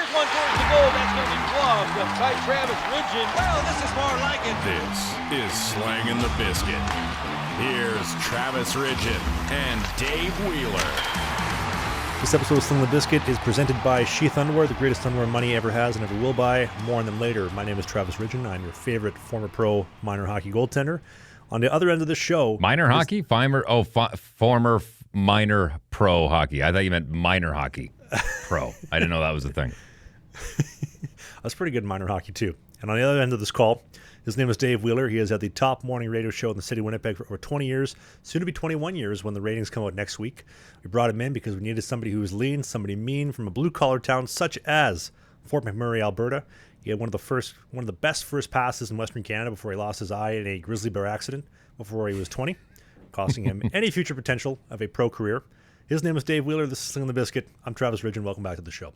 Here's one towards the goal. That's going to be gloved by Travis Ridgen. Well, this is more like it. This is Slangin The Bizkit. Here's Travis Ridgen and Dave Wheeler. This episode of Slangin The Bizkit is presented by Sheath Underwear, the greatest underwear money ever has and ever will buy. More on them later. My name is Travis Ridgen. I'm your favorite former pro minor hockey goaltender. On the other end of the show... Minor hockey? Former minor pro hockey. I thought you meant minor hockey pro. I didn't know that was a thing. That's pretty good minor hockey, too. And on the other end of this call, his name is Dave Wheeler. He has had the top morning radio show in the city of Winnipeg for over 20 years, soon to be 21 years when the ratings come out next week. We brought him in because we needed somebody who was lean, somebody mean from a blue-collar town such as Fort McMurray, Alberta. He had one of the best first passes in Western Canada before he lost his eye in a grizzly bear accident before he was 20, costing him any future potential of a pro career. His name is Dave Wheeler. This is Slangin The Bizkit. I'm Travis Ridgen. Welcome back to the show.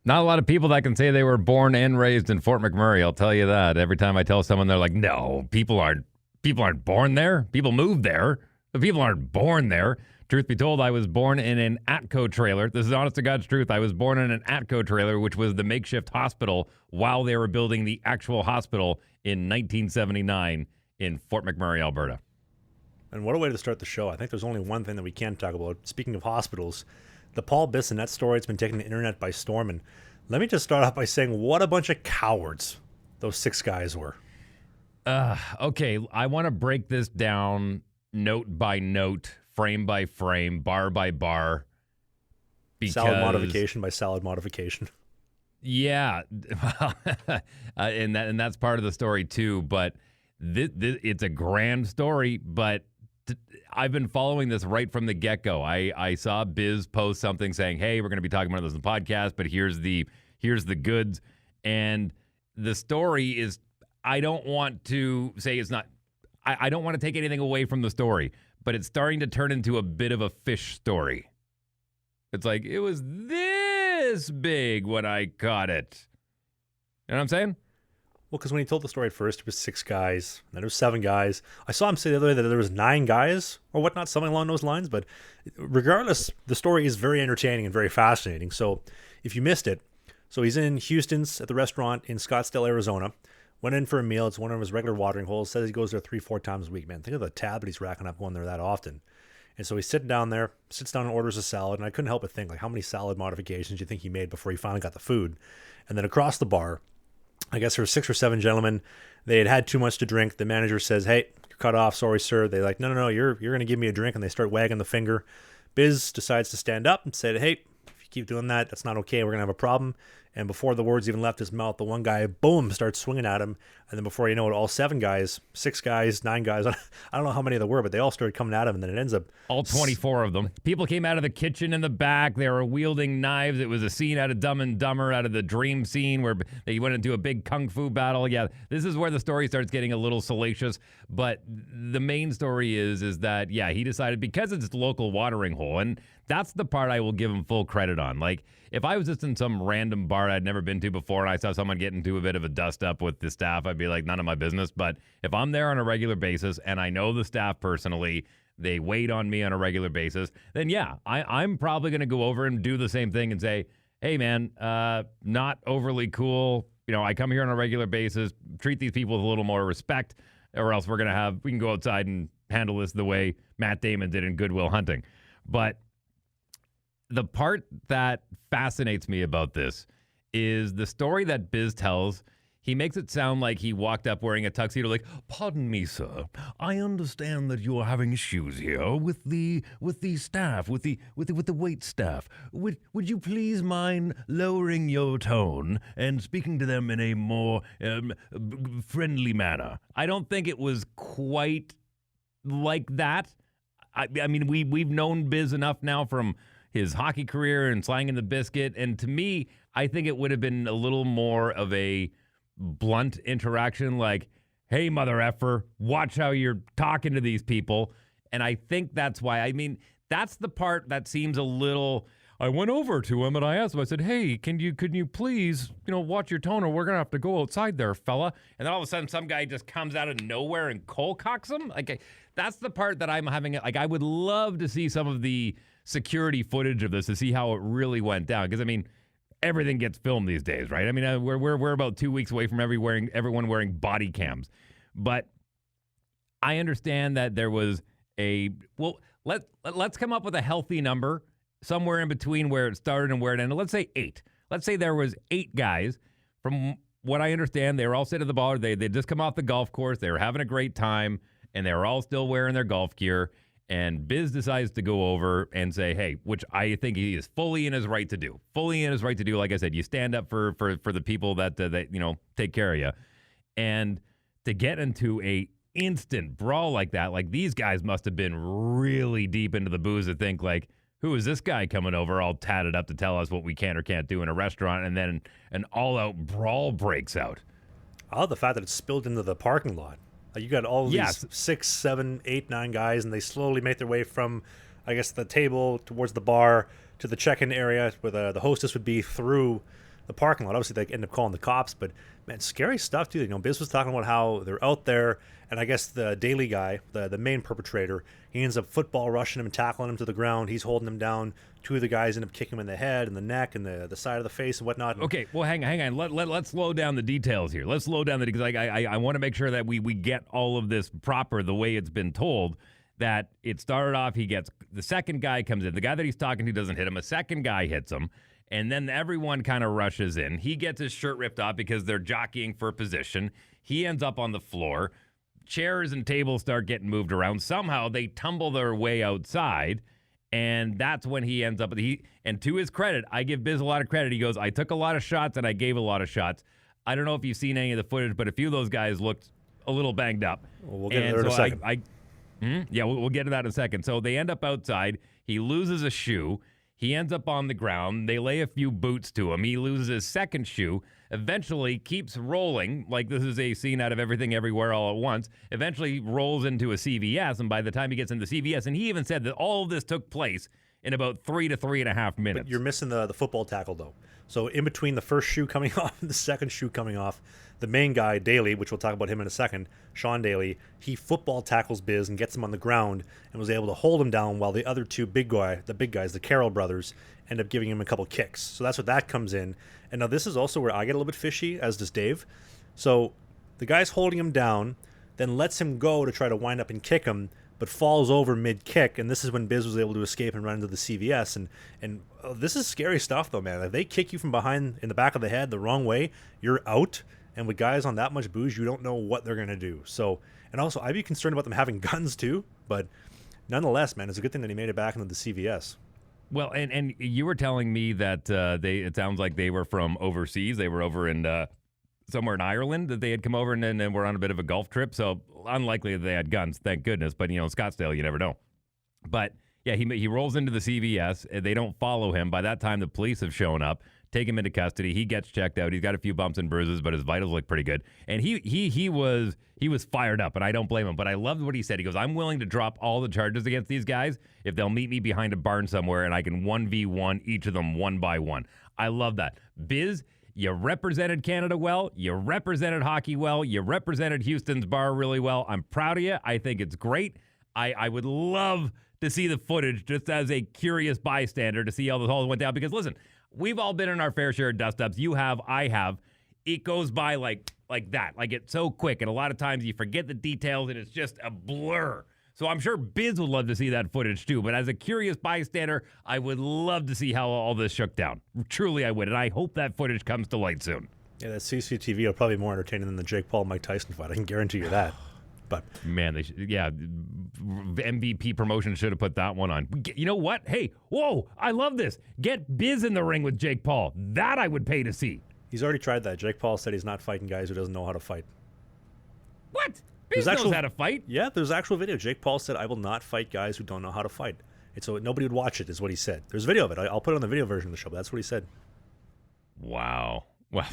Not a lot of people that can say they were born and raised in Fort McMurray. I'll tell you that. Every time I tell someone, they're like, "No, people aren't born there. People move there. The people aren't born there." Truth be told, I was born in an Atco trailer. This is honest to God's truth. I was born in an Atco trailer, which was the makeshift hospital while they were building the actual hospital in 1979 in Fort McMurray, Alberta. And what a way to start the show. I think there's only one thing that we can talk about. Speaking of hospitals, the Paul Bissonnette story, it's been taking the internet by storm. And let me just start off by saying what a bunch of cowards those six guys were. Okay, I want to break this down note by note, frame by frame, bar by bar. Salad modification by salad modification. Yeah, and that's part of the story too. But it's a grand story. But I've been following this right from the get-go. I saw Biz post something saying, "Hey, we're going to be talking about this in the podcast, but here's the goods." And the story is, I don't want to say it's not. I don't want to take anything away from the story, but it's starting to turn into a bit of a fish story. It's like, it was this big when I caught it. You know what I'm saying? Well, because when he told the story at first, it was six guys, then it was seven guys. I saw him say the other day that there was 9 guys or whatnot, something along those lines. But regardless, the story is very entertaining and very fascinating. So if you missed it, so he's in Houston's at the restaurant in Scottsdale, Arizona. Went in for a meal. It's one of his regular watering holes. Says he goes there 3-4 times a week, man. Think of the tab that he's racking up going there that often. And so he's sitting down there, sits down and orders a salad. And I couldn't help but think, like, how many salad modifications do you think he made before he finally got the food? And then across the bar, I guess there were 6 or 7 gentlemen. They had too much to drink. The manager says, "Hey, you're cut off. Sorry, sir." They're like, no, you're going to give me a drink. And they start wagging the finger. Biz decides to stand up and say, "Hey, if you keep doing that, that's not okay. We're going to have a problem." And before the words even left his mouth, the one guy, boom, starts swinging at him. And then before you know it, all 7 guys, 6 guys, 9 guys, I don't know how many there were, but they all started coming at him. And then it ends up... all 24 of them. People came out of the kitchen in the back. They were wielding knives. It was a scene out of Dumb and Dumber, out of the dream scene where they went into a big kung fu battle. Yeah, this is where the story starts getting a little salacious. But the main story is that, yeah, he decided, because it's a local watering hole, and that's the part I will give him full credit on. Like, if I was just in some random bar I'd never been to before and I saw someone get into a bit of a dust-up with the staff, I'd be like, none of my business. But if I'm there on a regular basis and I know the staff personally, they wait on me on a regular basis, then yeah, I'm probably going to go over and do the same thing and say, "Hey, man, not overly cool. You know, I come here on a regular basis. Treat these people with a little more respect, or else we can go outside and handle this the way Matt Damon did in Good Will Hunting." But the part that fascinates me about this is the story that Biz tells. He makes it sound like he walked up wearing a tuxedo, like, "Pardon me, sir. I understand that you are having issues here with the staff, with the wait staff. Would you please mind lowering your tone and speaking to them in a more friendly manner?" I don't think it was quite like that. I mean, we've known Biz enough now from his hockey career and Slangin The Bizkit, and to me, I think it would have been a little more of a blunt interaction, like, "Hey, mother effer, watch how you're talking to these people." And I think that's why, I mean, that's the part that seems a little... I went over to him and I asked him, I said, "Hey, can you please, watch your tone, or we're going to have to go outside there, fella." And then all of a sudden some guy just comes out of nowhere and cold cocks him. Like, that's the part that I'm having, like, I would love to see some of the security footage of this to see how it really went down. Because, I mean, everything gets filmed these days, right? I mean, we're about 2 weeks away from everyone wearing body cams. But I understand that there was let's come up with a healthy number somewhere in between where it started and where it ended. Let's say 8. Let's say there was 8 guys. From what I understand, they were all sitting at the bar. They just come off the golf course. They were having a great time, and they were all still wearing their golf gear. And Biz decides to go over and say, hey, which I think he is fully in his right to do. Fully in his right to do. Like I said, you stand up for the people that take care of you. And to get into a instant brawl like that, like these guys must have been really deep into the booze to think like, who is this guy coming over all tatted up to tell us what we can or can't do in a restaurant? And then an all-out brawl breaks out. I love the fact that it spilled into the parking lot. Like you got all these 6, 7, 8, 9 guys, and they slowly make their way from, I guess, the table towards the bar to the check-in area where the hostess would be through the parking lot. Obviously, they end up calling the cops, but man, scary stuff too. You know, Biz was talking about how they're out there, and I guess the daily guy, the main perpetrator, he ends up football rushing him and tackling him to the ground. He's holding him down. 2 of the guys end up kicking him in the head and the neck and the side of the face and whatnot. Okay, well, hang on. Let's slow down the details here. Let's slow down because I want to make sure that we get all of this proper the way it's been told. That it started off, the second guy comes in. The guy that he's talking to doesn't hit him. A second guy hits him. And then everyone kind of rushes in. He gets his shirt ripped off because they're jockeying for position. He ends up on the floor. Chairs and tables start getting moved around. Somehow they tumble their way outside. And that's when he ends up. And to his credit, I give Biz a lot of credit. He goes, I took a lot of shots and I gave a lot of shots. I don't know if you've seen any of the footage, but a few of those guys looked a little banged up. Well, we'll get to that in a second. We'll get to that in a second. So they end up outside. He loses a shoe. He ends up on the ground. They lay a few boots to him. He loses his second shoe. Eventually keeps rolling, like this is a scene out of Everything Everywhere All at Once. Eventually rolls into a CVS, and by the time he gets into CVS, and he even said that all of this took place in about 3 to 3.5 minutes. But you're missing the football tackle, though. So in between the first shoe coming off and the second shoe coming off, the main guy, Daly, which we'll talk about him in a second, Sean Daly, he football tackles Biz and gets him on the ground and was able to hold him down while the other 2 big guys, the Carroll brothers, end up giving him a couple kicks. So that's what that comes in. And now this is also where I get a little bit fishy, as does Dave. So the guy's holding him down, then lets him go to try to wind up and kick him, but falls over mid-kick, and this is when Biz was able to escape and run into the CVS. And this is scary stuff, though, man. If they kick you from behind in the back of the head the wrong way, you're out. And with guys on that much booze, you don't know what they're going to do. So, and also, I'd be concerned about them having guns, too. But nonetheless, man, it's a good thing that he made it back into the CVS. Well, and you were telling me that it sounds like they were from overseas. They were over in somewhere in Ireland, that they had come over and then were on a bit of a golf trip. So unlikely that they had guns, thank goodness. But, Scottsdale, you never know. But, yeah, he rolls into the CVS. They don't follow him. By that time, the police have shown up, take him into custody. He gets checked out. He's got a few bumps and bruises, but his vitals look pretty good. And he was fired up, and I don't blame him. But I loved what he said. He goes, I'm willing to drop all the charges against these guys if they'll meet me behind a barn somewhere and I can 1v1 each of them one by one. I love that. Biz, you represented Canada well. You represented hockey well. You represented Houston's bar really well. I'm proud of you. I think it's great. I would love to see the footage just as a curious bystander to see how this all went down. Because, listen, we've all been in our fair share of dust-ups. You have, I have. It goes by like that. Like, it's so quick. And a lot of times you forget the details and it's just a blur. So I'm sure Biz would love to see that footage too. But as a curious bystander, I would love to see how all this shook down. Truly, I would. And I hope that footage comes to light soon. Yeah, that CCTV will probably be more entertaining than the Jake Paul-Mike Tyson fight. I can guarantee you that. But man, MVP promotion should have put that one on. You know what? Hey, whoa, I love this. Get Biz in the ring with Jake Paul. That I would pay to see. He's already tried that. Jake Paul said he's not fighting guys who doesn't know how to fight. What? Biz knows how to fight. Yeah, there's actual video. Jake Paul said, I will not fight guys who don't know how to fight. And so nobody would watch it, is what he said. There's a video of it. I'll put it on the video version of the show, but that's what he said. Wow. Well,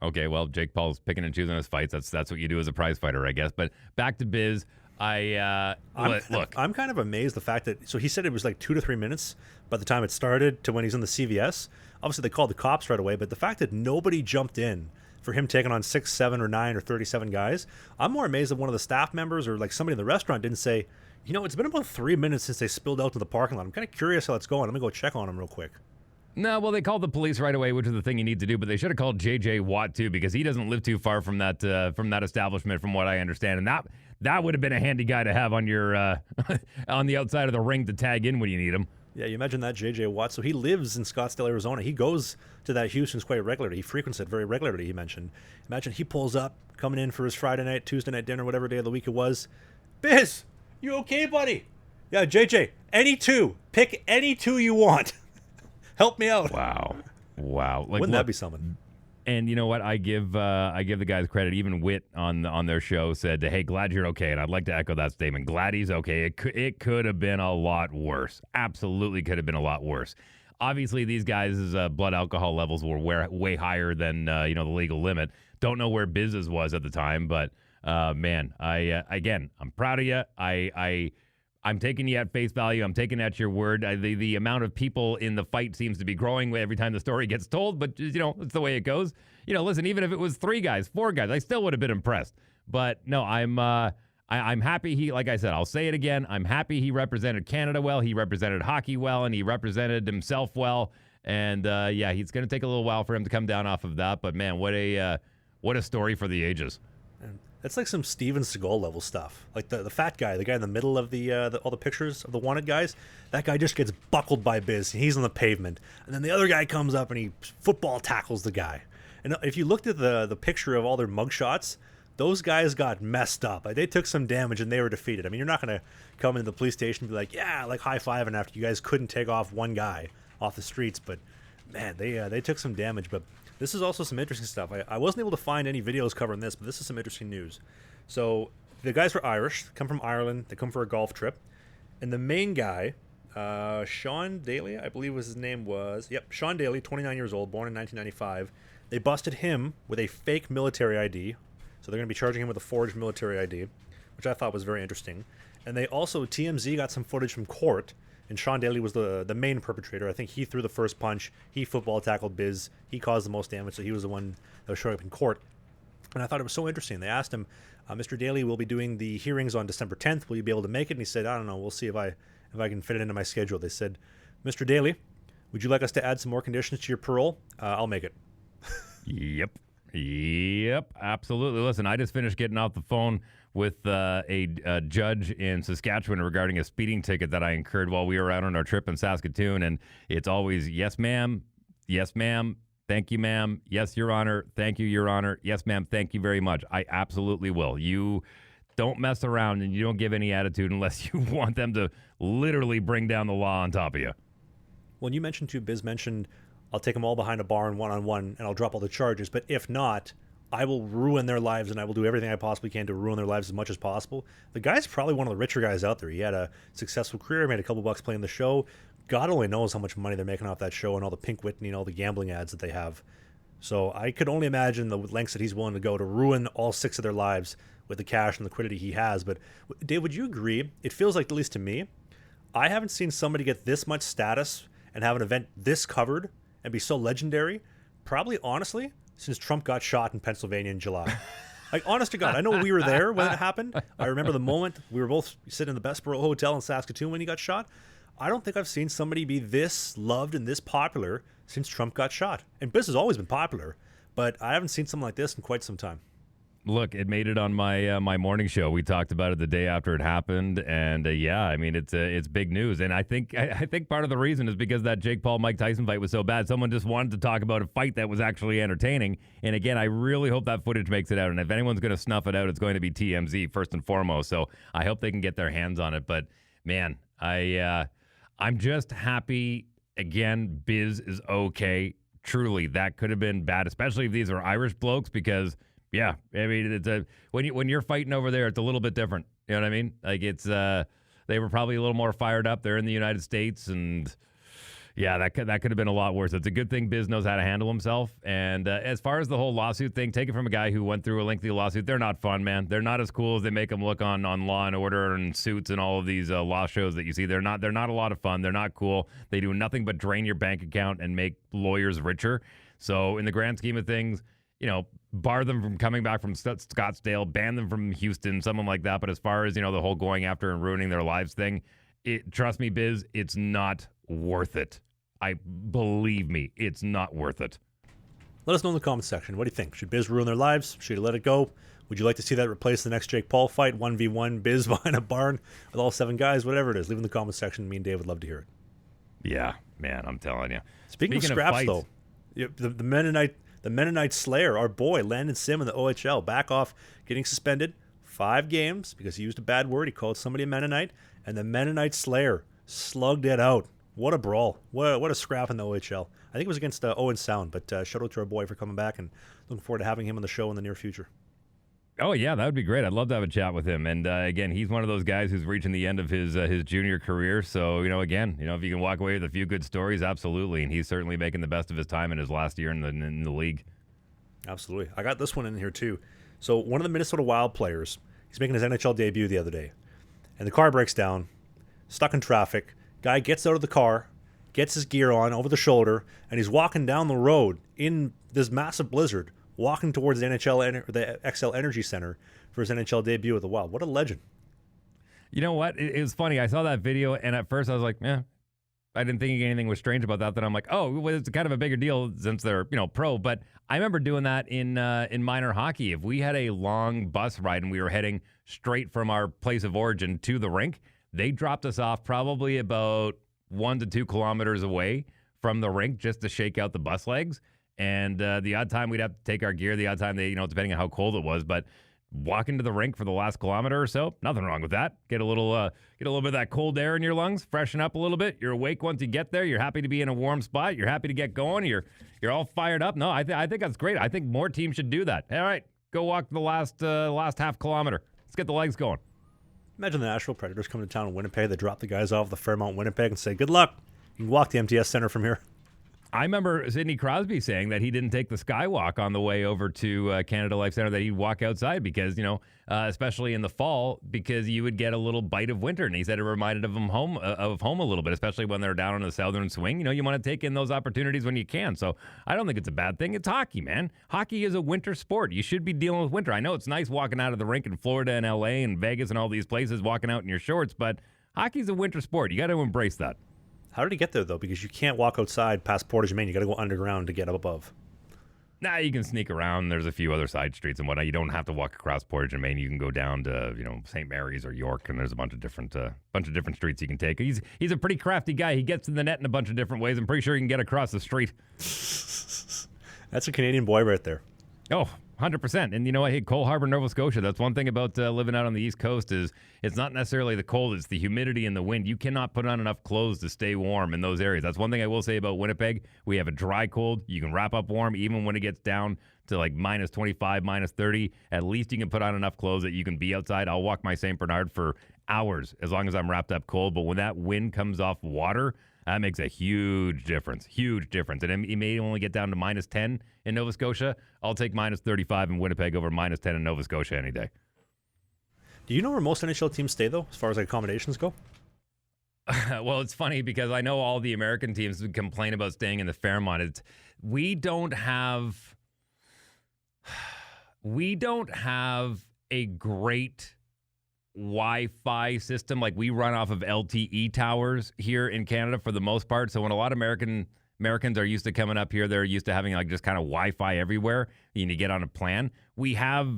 okay. Well, Jake Paul's picking and choosing his fights. That's what you do as a prize fighter, I guess. But back to Biz. Look. I'm kind of amazed the fact that, so he said it was like 2 to 3 minutes by the time it started to when he's in the CVS. Obviously, they called the cops right away, but the fact that nobody jumped in for him taking on 6, 7, or 9, or 37 guys, I'm more amazed that one of the staff members or like somebody in the restaurant didn't say, it's been about 3 minutes since they spilled out to the parking lot. I'm kind of curious how it's going. I'm going to go check on him real quick. No, well, they called the police right away, which is the thing you need to do. But they should have called J.J. Watt too, because he doesn't live too far from that establishment, from what I understand. And that would have been a handy guy to have on your on the outside of the ring to tag in when you need him. Yeah, you imagine that, J.J. Watt. So he lives in Scottsdale, Arizona. He goes to that Houston's quite regularly. He frequents it very regularly, he mentioned. Imagine he pulls up, coming in for his Friday night, Tuesday night dinner, whatever day of the week it was. Biz, you okay, buddy? Yeah, JJ, any two. Pick any two you want. Help me out. Wow. Like, Wouldn't that be something? And you know what? I give the guys credit. Even Witt on their show said, "Hey, glad you're okay." And I'd like to echo that statement. Glad he's okay. It could have been a lot worse. Absolutely could have been a lot worse. Obviously, these guys' blood alcohol levels were way higher than the legal limit. Don't know where Biz's was at the time, but man, I'm proud of you. I'm taking you at face value. I'm taking at your word. The amount of people in the fight seems to be growing every time the story gets told, but it's the way it goes. Listen, even if it was 3 guys, 4 guys, I still would have been impressed. But no, I'm happy he, like I said, I'll say it again. I'm happy he represented Canada well. He represented hockey well, and he represented himself well. And it's going to take a little while for him to come down off of that. But man, what a story for the ages. That's like some Steven Seagal level stuff. Like the fat guy, the guy in the middle of all the pictures of the wanted guys, that guy just gets buckled by Biz. He's on the pavement. And then the other guy comes up and he football tackles the guy. And if you looked at the picture of all their mugshots, those guys got messed up. Like, they took some damage and they were defeated. I mean, you're not going to come into the police station and be like, yeah, like high-fiving after you guys couldn't take off one guy off the streets. But, man, they took some damage. But this is also some interesting stuff. I wasn't able to find any videos covering this, but this is some interesting news. So the guys are Irish, come from Ireland. They come for a golf trip. And the main guy, Sean Daly, I believe his name was. Yep, Sean Daly, 29 years old, born in 1995. They busted him with a fake military ID. So they're going to be charging him with a forged military ID, which I thought was very interesting. And they also, TMZ got some footage from court. And Sean Daly was the main perpetrator. I think he threw the first punch. He football tackled Biz. He caused the most damage, so he was the one that was showing up in court. And I thought it was so interesting. They asked him, Mr. Daly, we'll be doing the hearings on December 10th. Will you be able to make it? And he said, I don't know. We'll see if I can fit it into my schedule. They said, Mr. Daly, would you like us to add some more conditions to your parole? I'll make it. Yep, absolutely. Listen, I just finished getting off the phone with a judge in Saskatchewan regarding a speeding ticket that I incurred while we were out on our trip in Saskatoon, and it's always, yes, ma'am, thank you, ma'am, yes, Your Honor, thank you, Your Honor, yes, ma'am, thank you very much. I absolutely will. You don't mess around and you don't give any attitude unless you want them to literally bring down the law on top of you. Well, you mentioned too, Biz mentioned, I'll take them all behind a barn one-on-one and I'll drop all the charges. But if not, I will ruin their lives and I will do everything I possibly can to ruin their lives as much as possible. The guy's probably one of the richer guys out there. He had a successful career, made a couple bucks playing the show. God only knows how much money they're making off that show and all the Pink Whitney and all the gambling ads that they have. So I could only imagine the lengths that he's willing to go to ruin all 6 of their lives with the cash and liquidity he has. But Dave, would you agree? It feels like, at least to me, I haven't seen somebody get this much status and have an event this covered and be so legendary, probably, honestly, since Trump got shot in Pennsylvania in July. Like, honest to God, I know we were there when it happened. I remember the moment we were both sitting in the Bessborough Hotel in Saskatoon when he got shot. I don't think I've seen somebody be this loved and this popular since Trump got shot. And Biz has always been popular, but I haven't seen something like this in quite some time. Look, it made it on my my morning show. We talked about it the day after it happened, and I mean it's big news. And I think part of the reason is because that Jake Paul Mike Tyson fight was so bad. Someone just wanted to talk about a fight that was actually entertaining. And again, I really hope that footage makes it out. And if anyone's going to snuff it out, it's going to be TMZ first and foremost. So I hope they can get their hands on it. But man, I'm just happy again. Biz is okay. Truly, that could have been bad, especially if these are Irish blokes, because. Yeah, I mean, it's when you're fighting over there, it's a little bit different. You know what I mean? Like it's they were probably a little more fired up. They're in the United States, and yeah, that could have been a lot worse. It's a good thing Biz knows how to handle himself. And as far as the whole lawsuit thing, take it from a guy who went through a lengthy lawsuit. They're not fun, man. They're not as cool as they make them look on Law and Order and Suits and all of these law shows that you see. They're not a lot of fun. They're not cool. They do nothing but drain your bank account and make lawyers richer. So in the grand scheme of things, bar them from coming back from Scottsdale, ban them from Houston, someone like that. But as far as, the whole going after and ruining their lives thing, trust me, Biz, it's not worth it. Believe me, it's not worth it. Let us know in the comment section. What do you think? Should Biz ruin their lives? Should he let it go? Would you like to see that replace the next Jake Paul fight? 1v1 Biz behind a barn with all 7 guys? Whatever it is. Leave in the comment section. Me and Dave would love to hear it. Yeah, man, I'm telling you. Speaking of scraps, though, the Mennonite Slayer, our boy, Landon Sim in the OHL, back off getting suspended 5 games because he used a bad word. He called somebody a Mennonite, and the Mennonite Slayer slugged it out. What a brawl. What a scrap in the OHL. I think it was against Owen Sound, but shout out to our boy for coming back, and looking forward to having him on the show in the near future. Oh, yeah, that would be great. I'd love to have a chat with him. And, again, he's one of those guys who's reaching the end of his junior career. So, again, if you can walk away with a few good stories, absolutely. And he's certainly making the best of his time in his last year in the league. Absolutely. I got this one in here, too. So, one of the Minnesota Wild players, he's making his NHL debut the other day. And the car breaks down, stuck in traffic. Guy gets out of the car, gets his gear on over the shoulder, and he's walking down the road in this massive blizzard, walking towards the XL Energy Center for his NHL debut with the Wild. What a legend. You know what? It was funny. I saw that video, and at first I was like, I didn't think anything was strange about that. Then I'm like, oh, well, it's kind of a bigger deal since they're, pro. But I remember doing that in minor hockey. If we had a long bus ride and we were heading straight from our place of origin to the rink, they dropped us off probably about 1 to 2 kilometers away from the rink just to shake out the bus legs. And the odd time we'd have to take our gear, the odd time they, depending on how cold it was, but walking to the rink for the last kilometer or so, nothing wrong with that. Get a little bit of that cold air in your lungs, freshen up a little bit. You're awake once you get there. You're happy to be in a warm spot. You're happy to get going. You're all fired up. No, I think that's great. I think more teams should do that. All right, go walk the last half kilometer. Let's get the legs going. Imagine the Nashville Predators coming to town in Winnipeg. They drop the guys off the Fairmont Winnipeg and say, good luck. You can walk the MTS Center from here. I remember Sidney Crosby saying that he didn't take the skywalk on the way over to Canada Life Center, that he'd walk outside because, especially in the fall, because you would get a little bite of winter. And he said it reminded him of home a little bit, especially when they're down on the southern swing. You want to take in those opportunities when you can. So I don't think it's a bad thing. It's hockey, man. Hockey is a winter sport. You should be dealing with winter. I know it's nice walking out of the rink in Florida and LA and Vegas and all these places, walking out in your shorts, but hockey's a winter sport. You got to embrace that. How did he get there, though? Because you can't walk outside past Portage, Maine. You got to go underground to get up above. Nah, you can sneak around. There's a few other side streets and whatnot. You don't have to walk across Portage and Maine. You can go down to, St. Mary's or York, and there's a bunch of different streets you can take. He's a pretty crafty guy. He gets to the net in a bunch of different ways. I'm pretty sure he can get across the street. That's a Canadian boy right there. Oh, 100%. And you know what? Hey, Cole Harbour, Nova Scotia, that's one thing about living out on the East Coast is it's not necessarily the cold, it's the humidity and the wind. You cannot put on enough clothes to stay warm in those areas. That's one thing I will say about Winnipeg. We have a dry cold. You can wrap up warm even when it gets down to like minus 25, minus 30. At least you can put on enough clothes that you can be outside. I'll walk my St. Bernard for hours as long as I'm wrapped up cold. But when that wind comes off water, that makes a huge difference. Huge difference. And it may only get down to minus 10 in Nova Scotia. I'll take minus 35 in Winnipeg over minus 10 in Nova Scotia any day. Do you know where most NHL teams stay, though, as far as accommodations go? Well, it's funny because I know all the American teams complain about staying in the Fairmont. We don't have a great Wi-Fi system. Like, we run off of LTE towers here in Canada for the most part. So when a lot of Americans are used to coming up here, they're used to having like just kind of Wi-Fi everywhere. You need to get on a plan. We have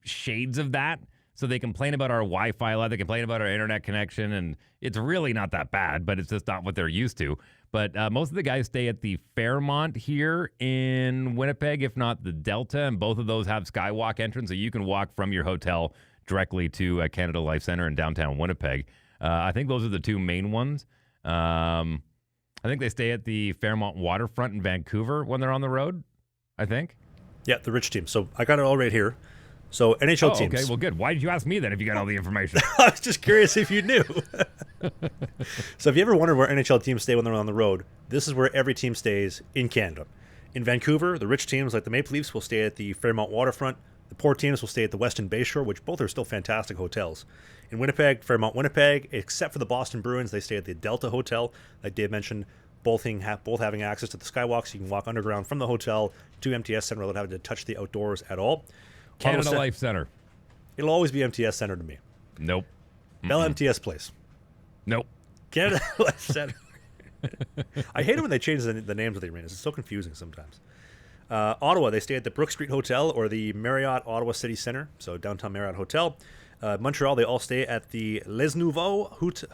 shades of that. So they complain about our Wi-Fi a lot. They complain about our internet connection, and it's really not that bad, but it's just not what they're used to. But most of the guys stay at the Fairmont here in Winnipeg, if not the Delta, and both of those have skywalk entrance, so you can walk from your hotel directly to Canada Life Center in downtown Winnipeg. I think those are the two main ones. I think they stay at the Fairmont Waterfront in Vancouver when they're on the road, I think. Yeah, the rich team. So I got it all right here. So NHL teams. Okay, well, good. Why did you ask me then if you got all the information? I was just curious if you knew. So if you ever wondered where NHL teams stay when they're on the road, this is where every team stays in Canada. In Vancouver, the rich teams like the Maple Leafs will stay at the Fairmont Waterfront. The poor teams will stay at the Westin Bayshore, which both are still fantastic hotels. In Winnipeg, Fairmont Winnipeg, except for the Boston Bruins, they stay at the Delta Hotel. Like Dave mentioned, both having access to the skywalk, so you can walk underground from the hotel to MTS Center without having to touch the outdoors at all. Canada Life Center. It'll always be MTS Center to me. Nope. Bell MTS Place. Nope. Canada Life Center. I hate it when they change the names of the arenas. It's so confusing sometimes. Ottawa, they stay at the Brook Street Hotel or the Marriott Ottawa City Centre, so downtown Marriott Hotel. Montreal, they all stay at the Les Nouveaux Hotel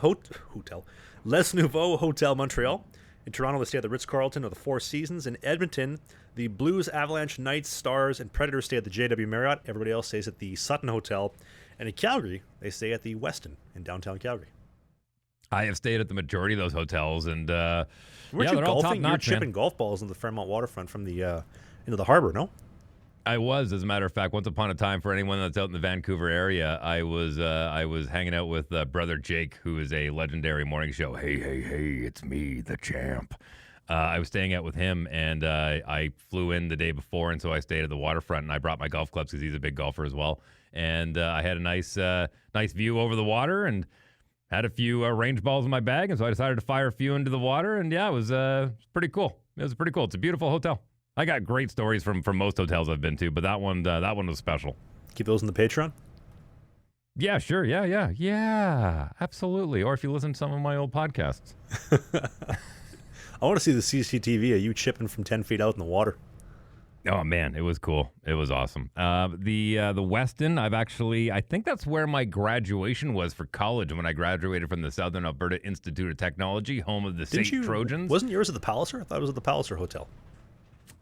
Montreal. In Toronto, they stay at the Ritz-Carlton or the Four Seasons. In Edmonton, the Blues, Avalanche, Knights, Stars, and Predators stay at the JW Marriott. Everybody else stays at the Sutton Hotel. And in Calgary, they stay at the Westin in downtown Calgary. I have stayed at the majority of those hotels, and Weren't you they're all golfing? You were top-notch, chipping golf balls in the Fairmont waterfront from the into the harbor, no? I was, as a matter of fact, once upon a time, for anyone that's out in the Vancouver area, I was hanging out with brother Jake, who is a legendary morning show. Hey, it's me, the champ. I was staying out with him, and I flew in the day before, and so I stayed at the waterfront, and I brought my golf clubs because he's a big golfer as well. And I had a nice view over the water, and had a few range balls in my bag, and so I decided to fire a few into the water, and yeah, it was pretty cool. It was pretty cool. It's a beautiful hotel. I got great stories from most hotels I've been to, but that one was special. Keep those in the Patreon? Yeah, sure. Yeah, absolutely. Or if you listen to some of my old podcasts. I want to see the CCTV of you chipping from 10 feet out in the water. Oh, man, it was cool. It was awesome. The Westin, I think that's where my graduation was for college when I graduated from the Southern Alberta Institute of Technology, home of the St. Trojans. Wasn't yours at the Palliser? I thought it was at the Palliser Hotel.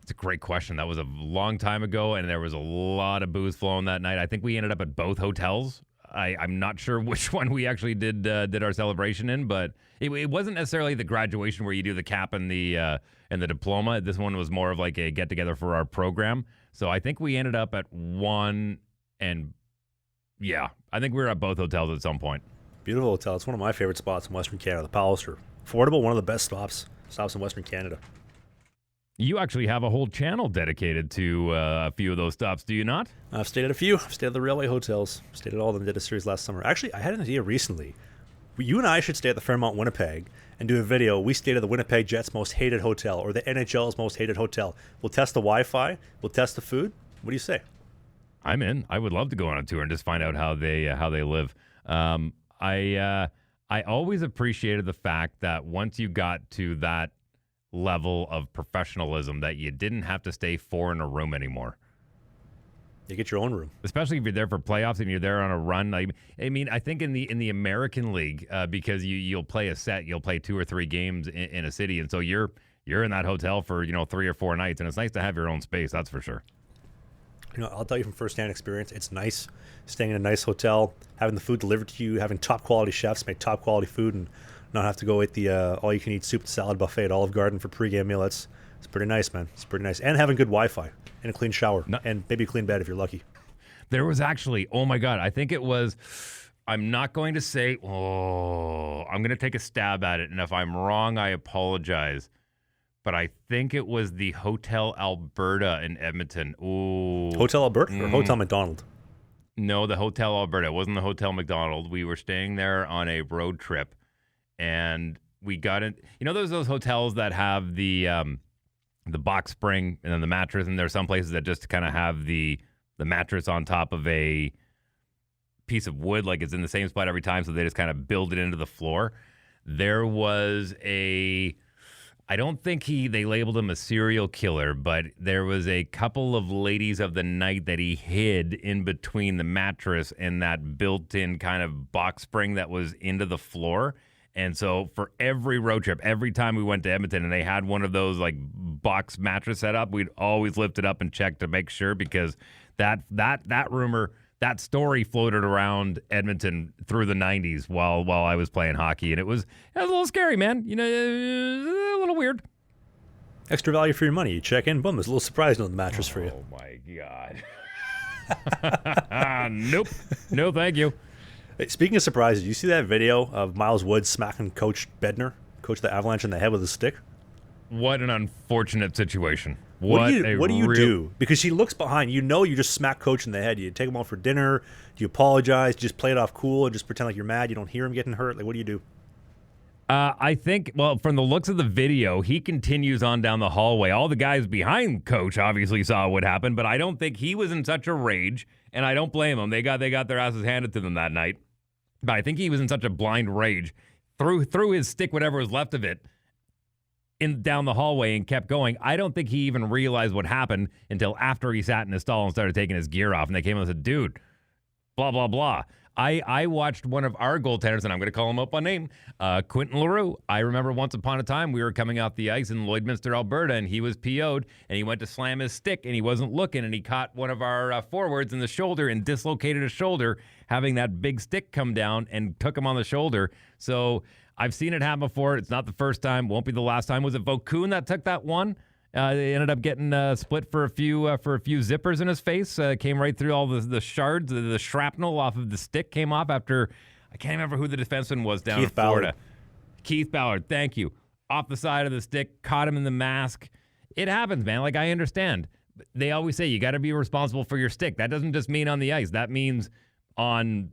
It's a great question. That was a long time ago, and there was a lot of booze flowing that night. I think we ended up at both hotels. I'm not sure which one we actually did our celebration in, but it wasn't necessarily the graduation where you do the cap and the diploma. This one was more of like a get together for our program. So I think we ended up at one, and yeah, I think we were at both hotels at some point. Beautiful hotel. It's one of my favorite spots in Western Canada. The Palliser, affordable, one of the best stops in Western Canada. You actually have a whole channel dedicated to a few of those stops, do you not? I've stayed at a few. I've stayed at the railway hotels. Stayed at all of them. Did a series last summer. Actually, I had an idea recently. You and I should stay at the Fairmont Winnipeg and do a video. We stayed at the Winnipeg Jets' most hated hotel, or the NHL's most hated hotel. We'll test the Wi-Fi. We'll test the food. What do you say? I'm in. I would love to go on a tour and just find out how they live. I always appreciated the fact that once you got to that level of professionalism, that you didn't have to stay four in a room anymore. You get your own room, especially if you're there for playoffs and you're there on a run. I mean, I think in the American League, because you'll play a set, you'll play 2 or 3 games in a city, and so you're in that hotel for 3 or 4 nights, and it's nice to have your own space. That's for sure. I'll tell you from firsthand experience, it's nice staying in a nice hotel, having the food delivered to you, having top quality chefs make top quality food, and not have to go eat the all-you-can-eat soup and salad buffet at Olive Garden for pregame meal. It's pretty nice, man. It's pretty nice. And having good Wi-Fi and a clean shower and maybe a clean bed if you're lucky. There was actually, oh my God, I think it was, I'm not going to say, I'm going to take a stab at it. And if I'm wrong, I apologize. But I think it was the Hotel Alberta in Edmonton. Ooh. Hotel Alberta or Hotel McDonald? No, the Hotel Alberta. It wasn't the Hotel McDonald. We were staying there on a road trip. And we got in, there's those hotels that have the box spring and then the mattress, and there's some places that just kind of have the mattress on top of a piece of wood, like it's in the same spot every time, so they just kind of build it into the floor. There was I don't think they labeled him a serial killer, but there was a couple of ladies of the night that he hid in between the mattress and that built-in kind of box spring that was into the floor. And so for every road trip, every time we went to Edmonton and they had one of those like box mattress set up, we'd always lift it up and check to make sure, because that rumor, that story floated around Edmonton through the 90s while I was playing hockey. And it was a little scary, man. It was a little weird. Extra value for your money. You check in, boom, there's a little surprise on the mattress for you. Oh, my God. Nope. No, thank you. Hey, speaking of surprises, you see that video of Miles Woods smacking Coach Bednar, coach of the Avalanche, in the head with a stick? What an unfortunate situation. What do you do? Because she looks behind. You just smack Coach in the head. You take him out for dinner. Do you apologize? Do you just play it off cool and just pretend like you're mad? You don't hear him getting hurt? Like, what do you do? I think, from the looks of the video, he continues on down the hallway. All the guys behind Coach obviously saw what happened, but I don't think he was in such a rage, and I don't blame him. They got their asses handed to them that night. But I think he was in such a blind rage, threw his stick, whatever was left of it, down the hallway and kept going. I don't think he even realized what happened until after he sat in his stall and started taking his gear off. And they came and said, dude, blah, blah, blah. I watched one of our goaltenders, and I'm going to call him up by name, Quentin LaRue. I remember once upon a time we were coming off the ice in Lloydminster, Alberta, and he was PO'd, and he went to slam his stick, and he wasn't looking, and he caught one of our forwards in the shoulder and dislocated his shoulder, having that big stick come down and took him on the shoulder. So I've seen it happen before. It's not the first time. Won't be the last time. Was it Vokoun that took that one? They ended up getting split for a few zippers in his face. Came right through all the shards. The shrapnel off of the stick came off after, I can't remember who the defenseman was down in Florida. Keith Ballard, thank you. Off the side of the stick, caught him in the mask. It happens, man. Like, I understand. They always say you got to be responsible for your stick. That doesn't just mean on the ice. That means on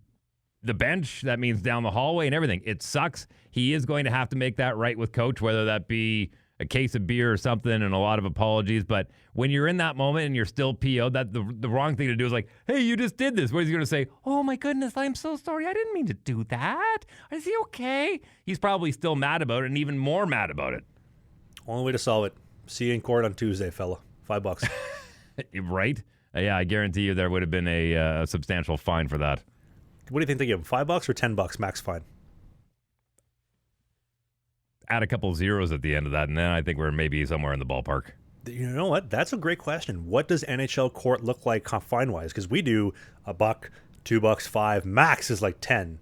the bench. That means down the hallway and everything. It sucks. He is going to have to make that right with coach, whether that be a case of beer or something and a lot of apologies. But when you're in that moment and you're still PO'd, that the wrong thing to do is like, hey, you just did this. What is he going to say? Oh, my goodness, I'm so sorry. I didn't mean to do that. Is he okay? He's probably still mad about it and even more mad about it. Only way to solve it. See you in court on Tuesday, fella. $5. Right? Yeah, I guarantee you there would have been a substantial fine for that. What do you think they give him? $5 or $10 max fine? Add a couple zeros at the end of that, and then I think we're maybe somewhere in the ballpark. You know what? That's a great question. What does NHL court look like fine-wise? Because we do $1, $2, $5. Max is like 10.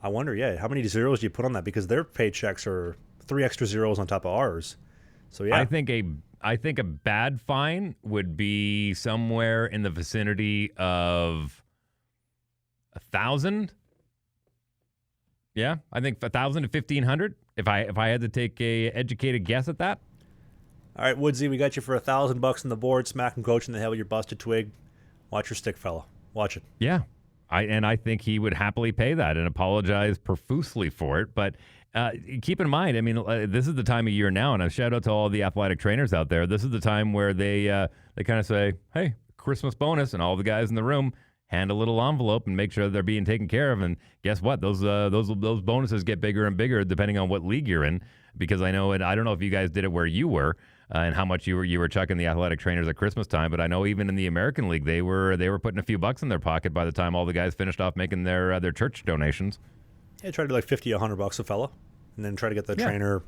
I wonder, how many zeros do you put on that? Because their paychecks are 3 extra zeros on top of ours. So yeah, I think a bad fine would be somewhere in the vicinity of 1,000. Yeah, I think 1,000 to 1,500. If I had to take a educated guess at that. All right, Woodsy, we got you for $1,000 on the board. Smack him coach in the head with your busted twig. Watch your stick, fella. Watch it. Yeah, I think he would happily pay that and apologize profusely for it. But keep in mind, I mean, this is the time of year now, and a shout out to all the athletic trainers out there. This is the time where they kind of say, "Hey, Christmas bonus," and all the guys in the room hand a little envelope and make sure they're being taken care of. And guess what? Those bonuses get bigger and bigger depending on what league you're in. Because I know, and I don't know if you guys did it where you were and how much you were chucking the athletic trainers at Christmas time. But I know even in the American League, they were putting a few bucks in their pocket by the time all the guys finished off making their church donations. Yeah, try to do like $50, $100 a fella, and then try to get the trainer.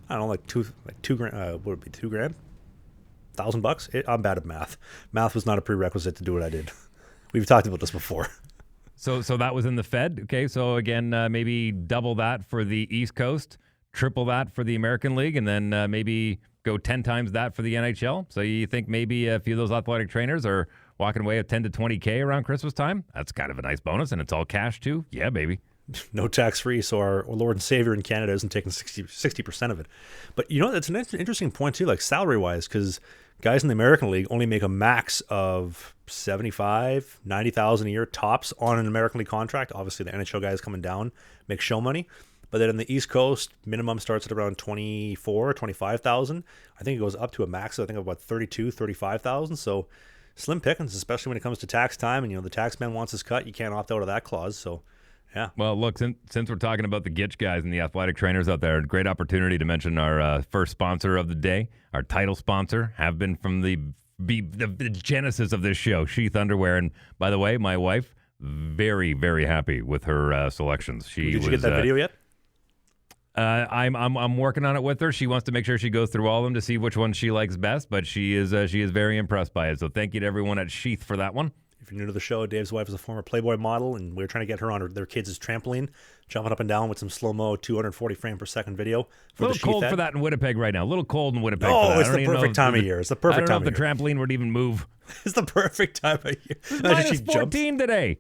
I don't know, like two grand. Would it be $2 grand? $1,000? I'm bad at math. Math was not a prerequisite to do what I did. We've talked about this before. So that was in the Fed. Okay, so again, maybe double that for the East Coast, triple that for the American League, and then maybe go 10 times that for the NHL. So you think maybe a few of those athletic trainers are walking away with 10 to 20K around Christmas time? That's kind of a nice bonus, and it's all cash too. Yeah, baby. No tax-free, so our Lord and Savior in Canada isn't taking 60% of it. But you know, that's an interesting point too, like salary-wise, because guys in the American League only make a max of $75,000, $90,000 a year tops on an American League contract. Obviously, the NHL guys coming down make show money. But then in the East Coast, minimum starts at around $24,000, $25,000. I think it goes up to a max of, I think, about $32,000, $35,000. So slim pickings, especially when it comes to tax time. And, you know, the tax man wants his cut. You can't opt out of that clause. So, yeah. Well, look, since we're talking about the Gitch guys and the athletic trainers out there, great opportunity to mention our first sponsor of the day, our title sponsor, have been from the genesis of this show, Sheath Underwear. And by the way, my wife, very, very happy with her selections. Did you get that video yet? I'm working on it with her. She wants to make sure she goes through all of them to see which one she likes best, but she is very impressed by it. So thank you to everyone at Sheath for that one. If you're new to the show, Dave's wife is a former Playboy model, and we're trying to get her on their kids' trampoline, jumping up and down with some slow-mo 240 frame per second video. A little cold for that in Winnipeg right now. A little cold in Winnipeg. Oh, it's the perfect time of year. It's the perfect time of year. I don't know if the trampoline would even move. It's the perfect time of year. Minus 14 today.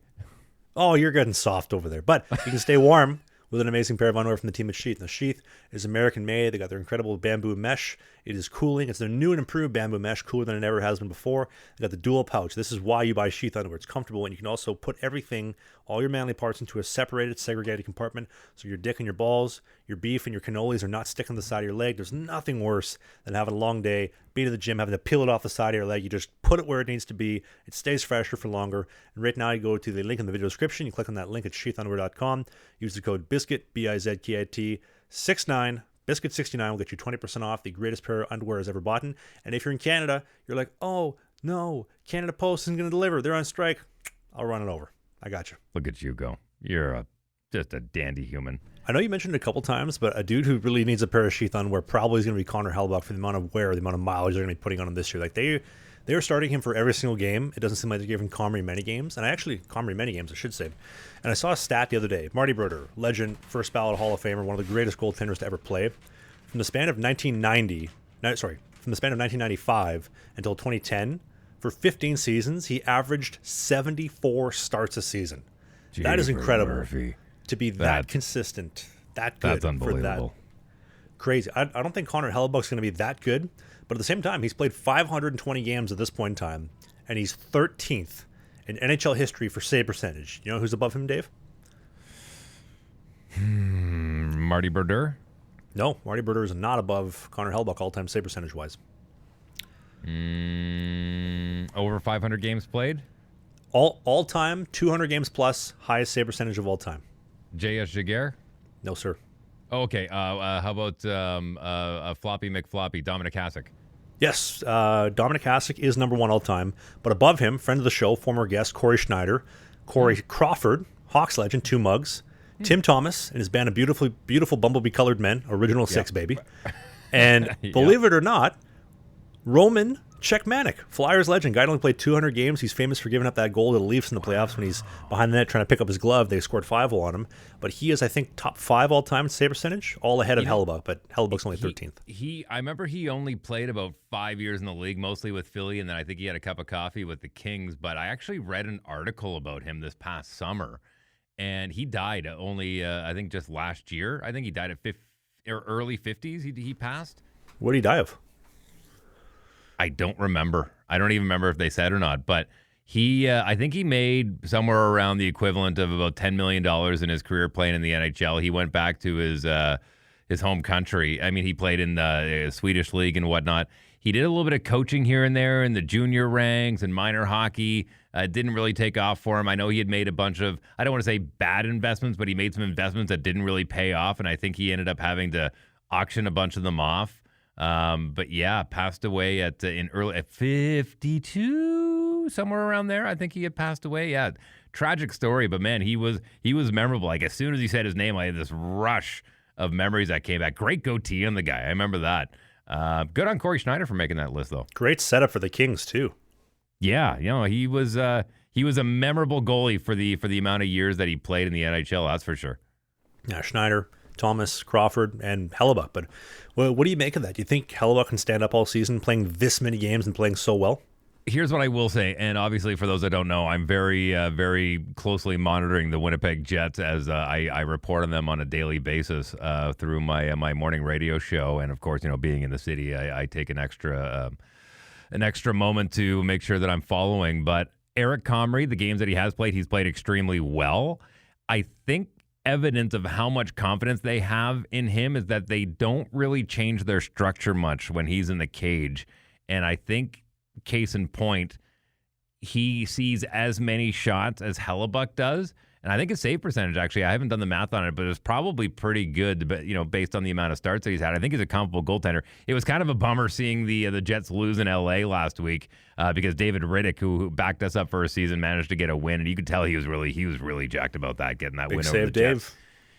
Oh, you're getting soft over there. But you can stay warm with an amazing pair of underwear from the team at Sheath. The Sheath is American-made. They got their incredible bamboo mesh. It is cooling. It's their new and improved bamboo mesh, cooler than it ever has been before. They got the dual pouch. This is why you buy Sheath underwear. It's comfortable, and you can also put everything, all your manly parts, into a separated, segregated compartment. So your dick and your balls, your beef and your cannolis are not sticking to the side of your leg. There's nothing worse than having a long day, being to the gym, having to peel it off the side of your leg. You just put it where it needs to be. It stays fresher for longer. And right now, you go to the link in the video description. You click on that link at sheathunderwear.com. Use the code BIZKIT, BIZKIT, 69 Bizkit69 will get you 20% off, the greatest pair of underwear has ever bought. And if you're in Canada, you're like, oh, no, Canada Post isn't going to deliver. They're on strike. I'll run it over. I got you. Look at you go. You're just a dandy human. I know you mentioned it a couple times, but a dude who really needs a pair of Sheath underwear probably is going to be Connor Hellebuyck for the amount of wear, the amount of mileage they're going to be putting on him this year. Like they are starting him for every single game. It doesn't seem like they're giving Comrie many games. And Comrie many games, I should say. And I saw a stat the other day. Marty Brodeur, legend, first ballot Hall of Famer, one of the greatest goaltenders to ever play. From the span of 1995 until 2010, for 15 seasons, he averaged 74 starts a season. That is incredible. Murphy. To be that consistent, that good. That's unbelievable. Crazy. I don't think Connor Hellebuyck's going to be that good, but at the same time, he's played 520 games at this point in time, and he's 13th in NHL history for save percentage. You know who's above him, Dave? Marty Brodeur? No, Marty Brodeur is not above Connor Hellebuyck all-time save percentage-wise. Over 500 games played? All-time, 200 games plus, highest save percentage of all time. J.S. Jaguar? No, sir. Oh, okay. How about Floppy McFloppy, Dominic Hasek? Yes, Dominic Hasek is number one all-time, but above him, friend of the show, former guest, Corey Schneider, Corey Crawford, Hawks legend, 2 mugs, Tim Thomas and his band of beautiful bumblebee-colored men, original 6, baby. And believe it or not, Roman Czechmanic, Flyers legend, guy only played 200 games. He's famous for giving up that goal to the Leafs in the playoffs when he's behind the net trying to pick up his glove. They scored 5 on him. But he is, I think, top 5 all-time in save percentage, all ahead of Hellebuyck, but Hellebuck's only 13th. I remember he only played about 5 years in the league, mostly with Philly, and then I think he had a cup of coffee with the Kings. But I actually read an article about him this past summer, and he died only, I think, just last year. I think he died at early 50s. He passed. What did he die of? I don't remember. I don't even remember if they said or not, but he, I think he made somewhere around the equivalent of about $10 million in his career playing in the NHL. He went back to his home country. I mean, he played in the Swedish league and whatnot. He did a little bit of coaching here and there in the junior ranks and minor hockey. It didn't really take off for him. I know he had made a bunch of, I don't want to say bad investments, but he made some investments that didn't really pay off, and I think he ended up having to auction a bunch of them off. But yeah, passed away at 52, somewhere around there. I think he had passed away. Yeah, tragic story, but man, he was memorable. Like as soon as he said his name, I had this rush of memories that came back. Great goatee on the guy. I remember that. Good on Corey Schneider for making that list, though. Great setup for the Kings too. Yeah, he was a memorable goalie for the amount of years that he played in the NHL. That's for sure. Yeah, Schneider, Thomas, Crawford, and Hellebuyck. But what do you make of that? Do you think Hellebuyck can stand up all season playing this many games and playing so well? Here's what I will say, and obviously for those that don't know, I'm very, very closely monitoring the Winnipeg Jets as I report on them on a daily basis through my morning radio show, and of course, being in the city, I take an extra moment to make sure that I'm following. But Eric Comrie, the games that he has played, he's played extremely well. I think evidence of how much confidence they have in him is that they don't really change their structure much when he's in the cage. And I think, case in point, he sees as many shots as Hellebuyck does. And I think his save percentage, actually, I haven't done the math on it, but it's probably pretty good, based on the amount of starts that he's had. I think he's a comparable goaltender. It was kind of a bummer seeing the Jets lose in L.A. last week because David Riddick, who backed us up for a season, managed to get a win, and you could tell he was really jacked about that, getting that Big win save, over the Dave. Jets.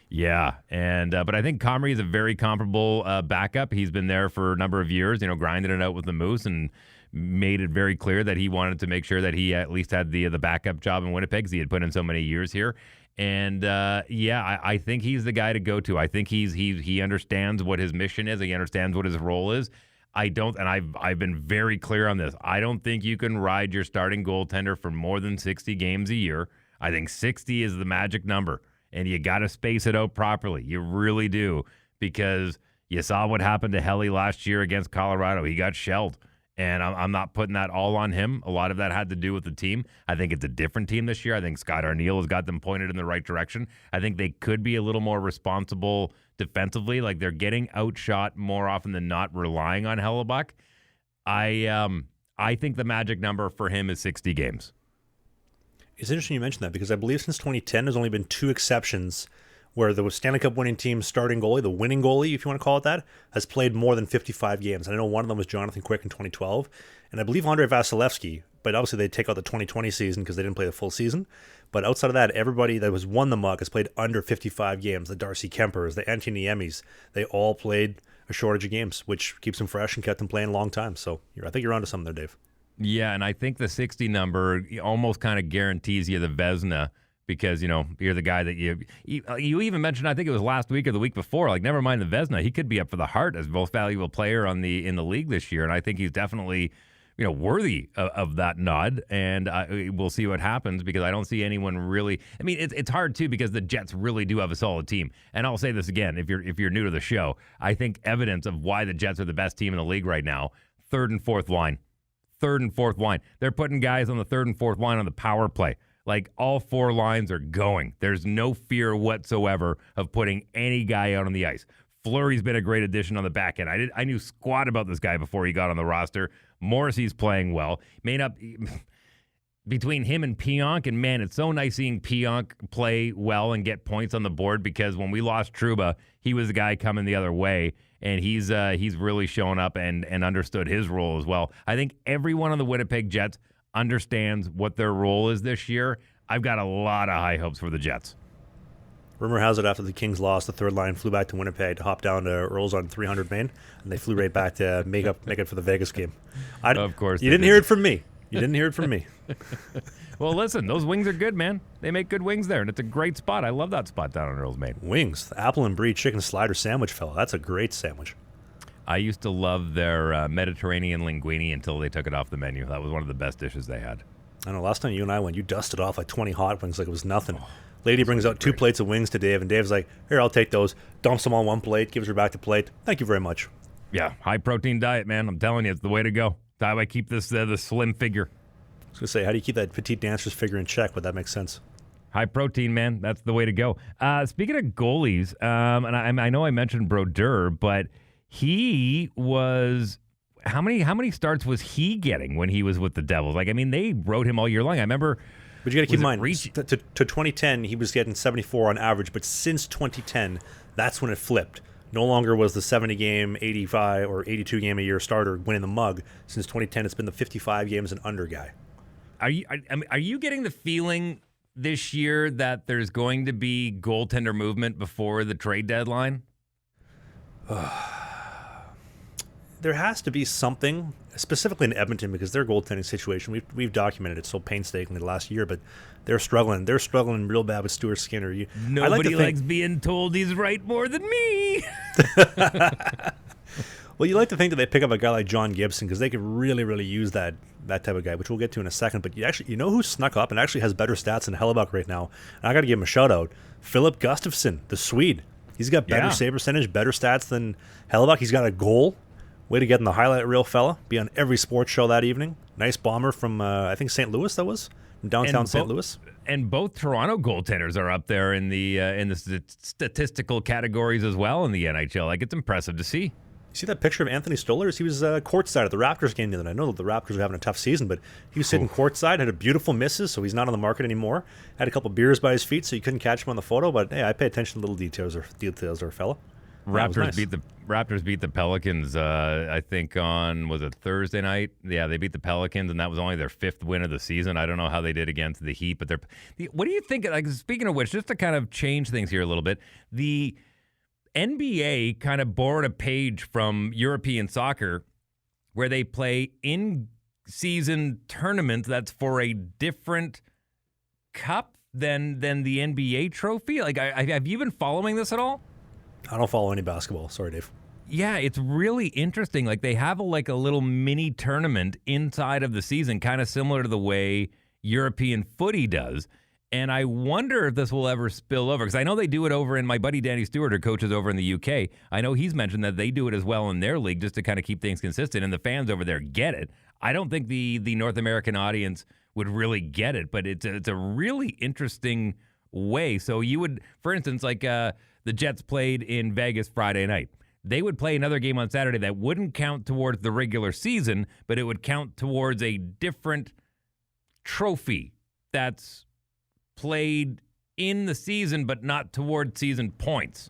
Yeah, and but I think Comrie is a very comparable backup. He's been there for a number of years, grinding it out with the Moose, and made it very clear that he wanted to make sure that he at least had the backup job in Winnipeg because he had put in so many years here. And I think he's the guy to go to. I think he understands what his mission is. He understands what his role is. I've been very clear on this. I don't think you can ride your starting goaltender for more than 60 games a year. I think 60 is the magic number, and you got to space it out properly. You really do, because you saw what happened to Helly last year against Colorado. He got shelled. And I'm not putting that all on him. A lot of that had to do with the team. I think it's a different team this year. I think Scott Arniel has got them pointed in the right direction. I think they could be a little more responsible defensively. Like they're getting outshot more often than not, relying on Hellebuyck. I think the magic number for him is 60 games. It's interesting you mentioned that because I believe since 2010 there's only been 2 exceptions where the Stanley Cup winning team's starting goalie, the winning goalie, if you want to call it that, has played more than 55 games. And I know one of them was Jonathan Quick in 2012, and I believe Andre Vasilevsky, but obviously they take out the 2020 season because they didn't play the full season. But outside of that, everybody that was won the mug has played under 55 games. The Darcy Kempers, the Anthony Niemis, they all played a shortage of games, which keeps them fresh and kept them playing a long time. So I think you're onto something there, Dave. Yeah, and I think the 60 number almost kind of guarantees you the Vezina because, you're the guy that you even mentioned, I think it was last week or the week before, like, never mind the Vezina. He could be up for the Hart as most valuable player in the league this year, and I think he's definitely worthy of that nod, and we'll see what happens because I don't see anyone really. I mean, it's hard too because the Jets really do have a solid team, and I'll say this again: if you're new to the show, I think evidence of why the Jets are the best team in the league right now: third and fourth line. They're putting guys on the third and fourth line on the power play. Like, all four lines are going. There's no fear whatsoever of putting any guy out on the ice. Fleury's been a great addition on the back end. I knew squat about this guy before he got on the roster. Morrissey's playing well. Between him and Pionk, and man, it's so nice seeing Pionk play well and get points on the board because when we lost Trouba, he was the guy coming the other way, and he's really shown up and understood his role as well. I think everyone on the Winnipeg Jets understands what their role is this year. I've got a lot of high hopes for the Jets. Rumor has it after the Kings lost, the third line flew back to Winnipeg to hop down to Earls on 300 Main, and they flew right back to make it for the Vegas game. Of course. You didn't hear it from me. Well, listen, those wings are good, man. They make good wings there, and it's a great spot. I love that spot down on Earls Main. Wings, the apple and brie chicken slider sandwich, fella. That's a great sandwich. I used to love their Mediterranean linguine until they took it off the menu. That was one of the best dishes they had. I know, last time you and I went, you dusted off like 20 hot wings like it was nothing. Lady brings out 2 plates of wings to Dave, and Dave's like, here, I'll take those. Dumps them on one plate, gives her back the plate. Thank you very much. Yeah, high-protein diet, man. I'm telling you, it's the way to go. That's how I keep this the slim figure. I was going to say, how do you keep that petite dancer's figure in check? Would that make sense? High protein, man. That's the way to go. Speaking of goalies, and I know I mentioned Brodeur, but he was... How many starts was he getting when he was with the Devils? Like, I mean, they rode him all year long. I remember... But you got to keep in mind, to 2010, he was getting 74 on average, but since 2010, that's when it flipped. No longer was the 70-game, 85 or 82-game-a-year starter winning the mug. Since 2010, it's been the 55 games and under guy. Are you getting the feeling this year that there's going to be goaltender movement before the trade deadline? There has to be something, specifically in Edmonton, because their goaltending situation, we've documented it so painstakingly the last year, but they're struggling. They're struggling real bad with Stuart Skinner. Nobody likes being told he's right more than me. Well, you like to think that they pick up a guy like John Gibson because they could really, really use that type of guy, which we'll get to in a second. But you know who snuck up and actually has better stats than Hellebuyck right now? And I got to give him a shout-out. Filip Gustavsson, the Swede. He's got better save percentage, better stats than Hellebuyck. He's got a goal. Way to get in the highlight reel, fella. Be on every sports show that evening. Nice bomber from, I think, St. Louis, that was? From downtown St. Louis. And both Toronto goaltenders are up there in the statistical categories as well in the NHL. Like, it's impressive to see. You see that picture of Anthony Stolarz? He was courtside at the Raptors game the other night. I know that the Raptors were having a tough season, but he was sitting courtside, had a beautiful misses, so he's not on the market anymore. Had a couple beers by his feet, so you couldn't catch him on the photo, but hey, I pay attention to little details there, fella. Raptors beat the Pelicans, I think was it Thursday night? Yeah, they beat the Pelicans, and that was only their 5th win of the season. I don't know how they did against the Heat, but what do you think? Like, speaking of which, just to kind of change things here a little bit, the NBA kind of borrowed a page from European soccer where they play in-season tournaments that's for a different cup than the NBA trophy. Like, have you been following this at all? I don't follow any basketball. Sorry, Dave. Yeah, it's really interesting. Like, they have a little mini tournament inside of the season, kind of similar to the way European footy does. And I wonder if this will ever spill over, because I know they do it over in my buddy Danny Stewart, who coaches over in the UK. I know he's mentioned that they do it as well in their league just to kind of keep things consistent, and the fans over there get it. I don't think the North American audience would really get it, but it's a really interesting way. So you would, for instance, like the Jets played in Vegas Friday night. They would play another game on Saturday that wouldn't count towards the regular season, but it would count towards a different trophy that's played in the season, but not toward season points.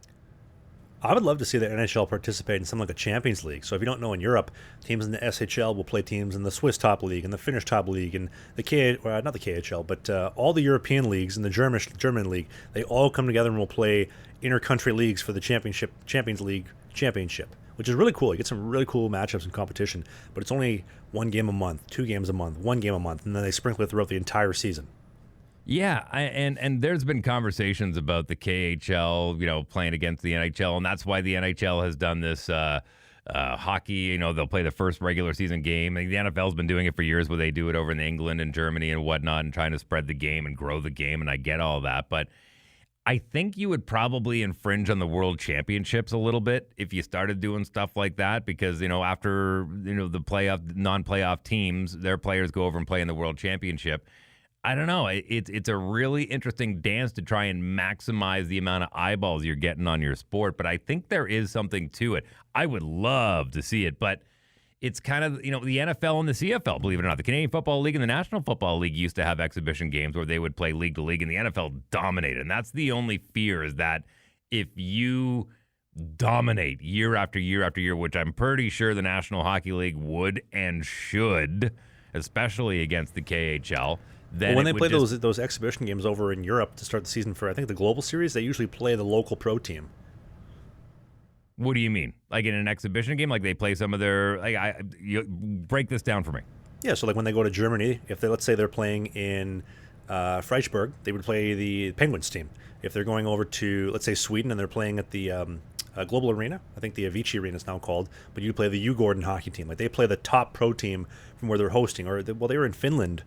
I would love to see the NHL participate in something like a Champions League. So if you don't know, in Europe, teams in the SHL will play teams in the Swiss Top League and the Finnish Top League and the not the KHL, but all the European leagues and the German league. They all come together and will play inter-country leagues for the Champions League championship, which is really cool. You get some really cool matchups and competition, but it's only 1 game a month, 2 games a month, 1 game a month, and then they sprinkle it throughout the entire season. Yeah, and there's been conversations about the KHL, playing against the NHL, and that's why the NHL has done this hockey. They'll play the first regular season game. And the NFL's been doing it for years, where they do it over in England and Germany and whatnot, and trying to spread the game and grow the game. And I get all that, but I think you would probably infringe on the World Championships a little bit if you started doing stuff like that, because after the non-playoff teams, their players go over and play in the World Championship. I don't know. It's a really interesting dance to try and maximize the amount of eyeballs you're getting on your sport, but I think there is something to it. I would love to see it, but it's kind of, the NFL and the CFL, believe it or not. The Canadian Football League and the National Football League used to have exhibition games where they would play league to league, and the NFL dominated. And that's the only fear, is that if you dominate year after year after year, which I'm pretty sure the National Hockey League would and should, especially against the KHL, then when they play those exhibition games over in Europe to start the season for, I think, the Global Series, they usually play the local pro team. What do you mean? Like in an exhibition game, like they play some of their, you break this down for me. Yeah, so like when they go to Germany, if let's say they're playing in Freiburg, they would play the Penguins team. If they're going over to, let's say, Sweden, and they're playing at the Global Arena, I think the Avicii Arena is now called, but you play the Djurgården hockey team. Like they play the top pro team from where they're hosting, or they were in Finland.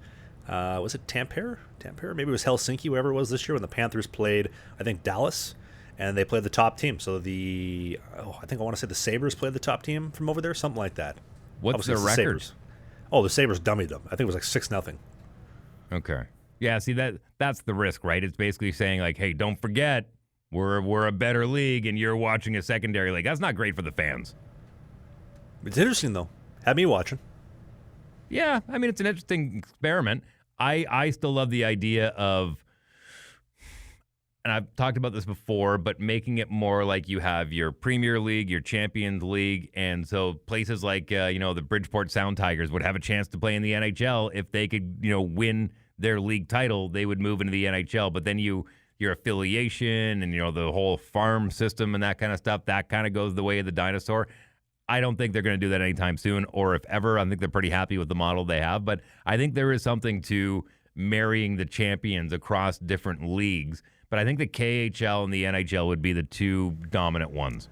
Was it Tampere? Maybe it was Helsinki, wherever it was this year, when the Panthers played, I think, Dallas, and they played the top team. So I want to say the Sabres played the top team from over there, something like that. What's their record? Sabres. Oh, the Sabres dummied them. I think it was like 6-0. Okay. Yeah, see, that's the risk, right? It's basically saying, like, hey, don't forget, we're a better league, and you're watching a secondary league. That's not great for the fans. It's interesting, though. Have me watching. Yeah, I mean, it's an interesting experiment. I still love the idea of, and I've talked about this before, but making it more like you have your Premier League, your Champions League, and so places like, the Bridgeport Sound Tigers would have a chance to play in the NHL. If they could, win their league title, they would move into the NHL. But then your affiliation and, the whole farm system and that kind of stuff, that kind of goes the way of the dinosaur. I don't think they're going to do that anytime soon, or if ever. I think they're pretty happy with the model they have. But I think there is something to marrying the champions across different leagues. But I think the KHL and the NHL would be the two dominant ones.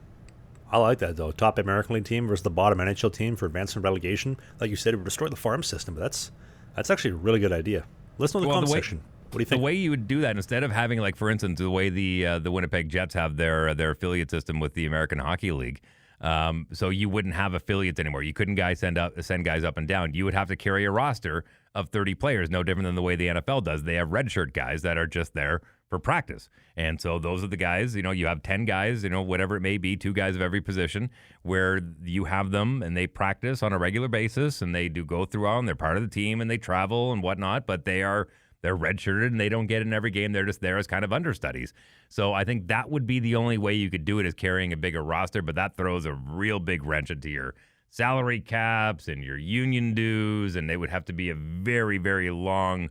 I like that, though. Top American League team versus the bottom NHL team for advancement relegation. Like you said, it would destroy the farm system, but that's actually a really good idea. Listen to the comment section. What do you think? The way you would do that, instead of having, like, for instance, the way the Winnipeg Jets have their affiliate system with the American Hockey League, so you wouldn't have affiliates anymore. You couldn't send guys up and down. You would have to carry a roster of 30 players, no different than the way the NFL does. They have redshirt guys that are just there for practice. And so those are the guys, you have 10 guys, whatever it may be, 2 guys of every position, where you have them and they practice on a regular basis, and they do go throughout, and they're part of the team, and they travel and whatnot, but they're redshirted and they don't get in every game. They're just there as kind of understudies. So I think that would be the only way you could do it, is carrying a bigger roster, but that throws a real big wrench into your salary caps and your union dues, and they would have to be a very, very long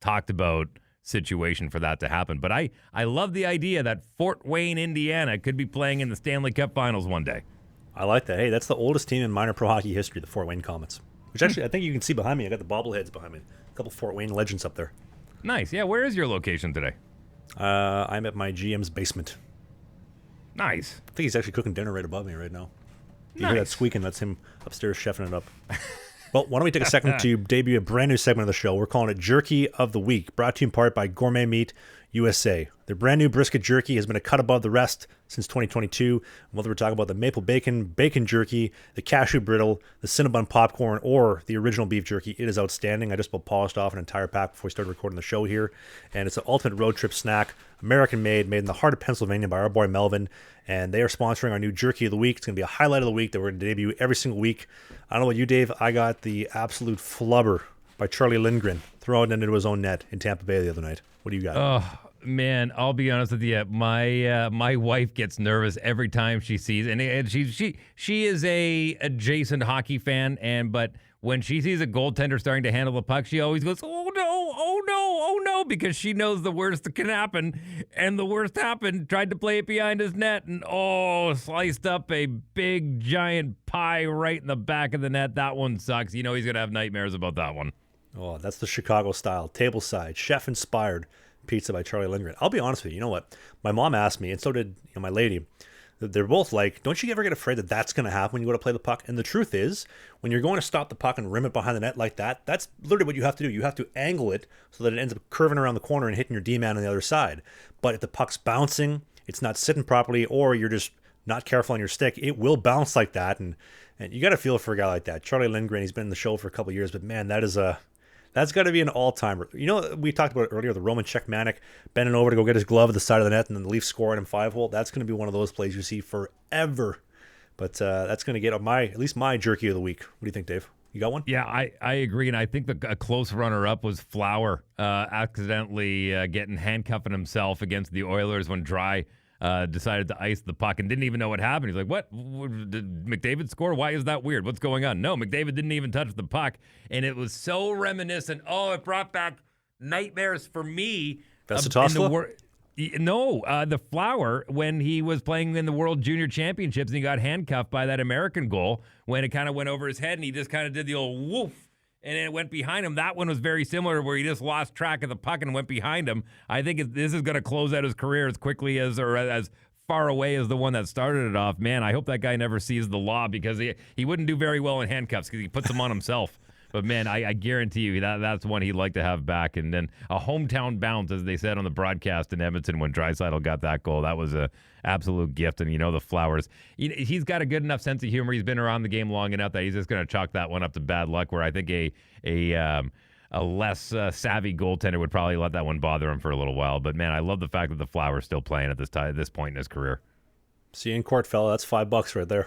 talked about situation for that to happen. But I love the idea that Fort Wayne, Indiana could be playing in the Stanley Cup Finals one day. I like that. Hey, that's the oldest team in minor pro hockey history, the Fort Wayne Comets. Which actually, I think you can see behind me. I got the bobbleheads behind me. A couple Fort Wayne legends up there. Nice. Yeah, where is your location today? I'm at my GM's basement. Nice. I think he's actually cooking dinner right above me right now. You hear that squeaking? That's him upstairs chefing it up. Well, why don't we take a second to debut a brand new segment of the show. We're calling it Jerky of the Week, brought to you in part by Gourmet Meat USA. Their brand new brisket jerky has been a cut above the rest since 2022. Whether we're talking about the maple bacon jerky, the cashew brittle, the Cinnabon popcorn, or the original beef jerky, it is outstanding. I just about polished off an entire pack before we started recording the show here. And it's an ultimate road trip snack, American-made, made in the heart of Pennsylvania by our boy Melvin. And they are sponsoring our new Jerky of the Week. It's going to be a highlight of the week that we're going to debut every single week. I don't know about you, Dave. I got the absolute flubber by Charlie Lindgren thrown into his own net in Tampa Bay the other night. What do you got? Man, I'll be honest with you. My wife gets nervous every time she sees, and she is a adjacent hockey fan, but when she sees a goaltender starting to handle the puck, she always goes, "Oh no, oh no, oh no," because she knows the worst that can happen, and the worst happened. Tried to play it behind his net, and sliced up a big giant pie right in the back of the net. That one sucks. You know he's gonna have nightmares about that one. Oh, that's the Chicago style, tableside, chef-inspired pizza by Charlie Lindgren. I'll be honest with you. You know what? My mom asked me, and so did my lady. They're both like, don't you ever get afraid that that's going to happen when you go to play the puck? And the truth is, when you're going to stop the puck and rim it behind the net like that, that's literally what you have to do. You have to angle it so that it ends up curving around the corner and hitting your D-man on the other side. But if the puck's bouncing, it's not sitting properly, or you're just not careful on your stick, it will bounce like that. And you got to feel for a guy like that. Charlie Lindgren, he's been in the show for a couple of years, but man, that's got to be an all-timer. You know, we talked about it earlier, the Roman Czechmanic bending over to go get his glove at the side of the net, and then the Leafs scoring him 5-hole. That's going to be one of those plays you see forever. But that's going to get at least my jerky of the week. What do you think, Dave? You got one? Yeah, I agree, and I think a close runner-up was Flower accidentally handcuffing himself against the Oilers when Dry decided to ice the puck and didn't even know what happened. He's like, what? Did McDavid score? Why is that weird? What's going on? No, McDavid didn't even touch the puck. And it was so reminiscent. Oh, it brought back nightmares for me. Vesitosla? The Flower, when he was playing in the World Junior Championships and he got handcuffed by that American goal when it kind of went over his head and he just kind of did the old woof. And then it went behind him. That one was very similar, where he just lost track of the puck and went behind him. I think this is going to close out his career as quickly as far away as the one that started it off. Man, I hope that guy never sees the law, because he wouldn't do very well in handcuffs because he puts them on himself. But, man, I guarantee you that's one he'd like to have back. And then a hometown bounce, as they said on the broadcast in Edmonton when Draisaitl got that goal. That was an absolute gift. And, the Flowers, he's got a good enough sense of humor. He's been around the game long enough that he's just going to chalk that one up to bad luck, where I think a less savvy goaltender would probably let that one bother him for a little while. But, man, I love the fact that the Flowers still playing at this point in his career. See you in court, fella. That's $5 right there.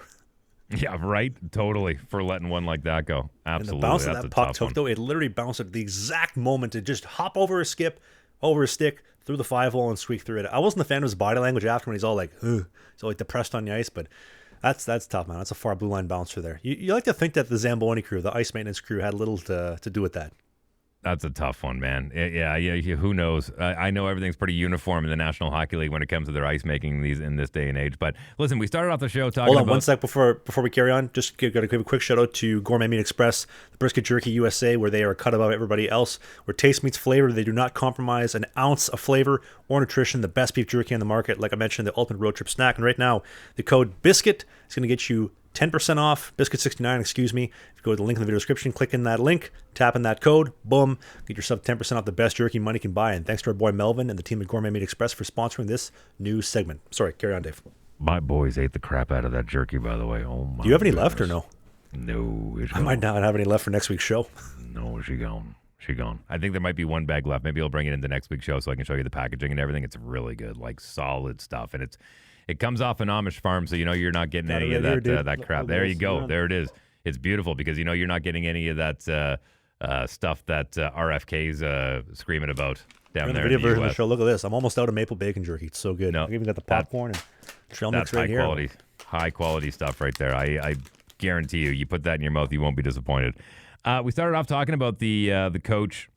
Yeah, right? Totally, for letting one like that go. Absolutely. And the bounce that puck took, though, it literally bounced at the exact moment to just hop over his skip, over his stick, through the 5-hole and squeak through it. I wasn't a fan of his body language after, when he's all like, ugh. He's all like depressed on the ice, but that's tough, man. That's a far blue line bouncer there. You like to think that the Zamboni crew, the ice maintenance crew, had little to do with that. That's a tough one, man. Yeah. Who knows? I know everything's pretty uniform in the National Hockey League when it comes to their ice making these in this day and age. But listen, we started off the show talking about... Hold on one sec before we carry on. Just got to give a quick shout out to Gourmet Meat Express, the Brisket Jerky USA, where they are a cut above everybody else. Where taste meets flavor, they do not compromise an ounce of flavor or nutrition. The best beef jerky on the market. Like I mentioned, the ultimate road trip snack. And right now, the code BISKIT is going to get you 10% off, Biscuit69, excuse me. If you go to the link in the video description, click in that link, tap in that code, boom, get yourself 10% off the best jerky money can buy. And thanks to our boy Melvin and the team at Gourmet Meat Express for sponsoring this new segment. Sorry, carry on, Dave. My boys ate the crap out of that jerky, by the way. Oh my! Do you have any goodness. left or no? No. I might not have any left for next week's show. No, she gone. I think there might be one bag left. Maybe I'll bring it into next week's show so I can show you the packaging and everything. It's really good, like solid stuff, and it comes off an Amish farm, so you're not getting any of that crap. There you go. There it is. It's beautiful because you're not getting any of that stuff that RFK's screaming about down there. The video in the version US. of the show. Look at this. I'm almost out of maple bacon jerky. It's so good. No, I even got the popcorn and trail mix right here. High quality stuff right there. I guarantee you put that in your mouth, you won't be disappointed. We started off talking about the coach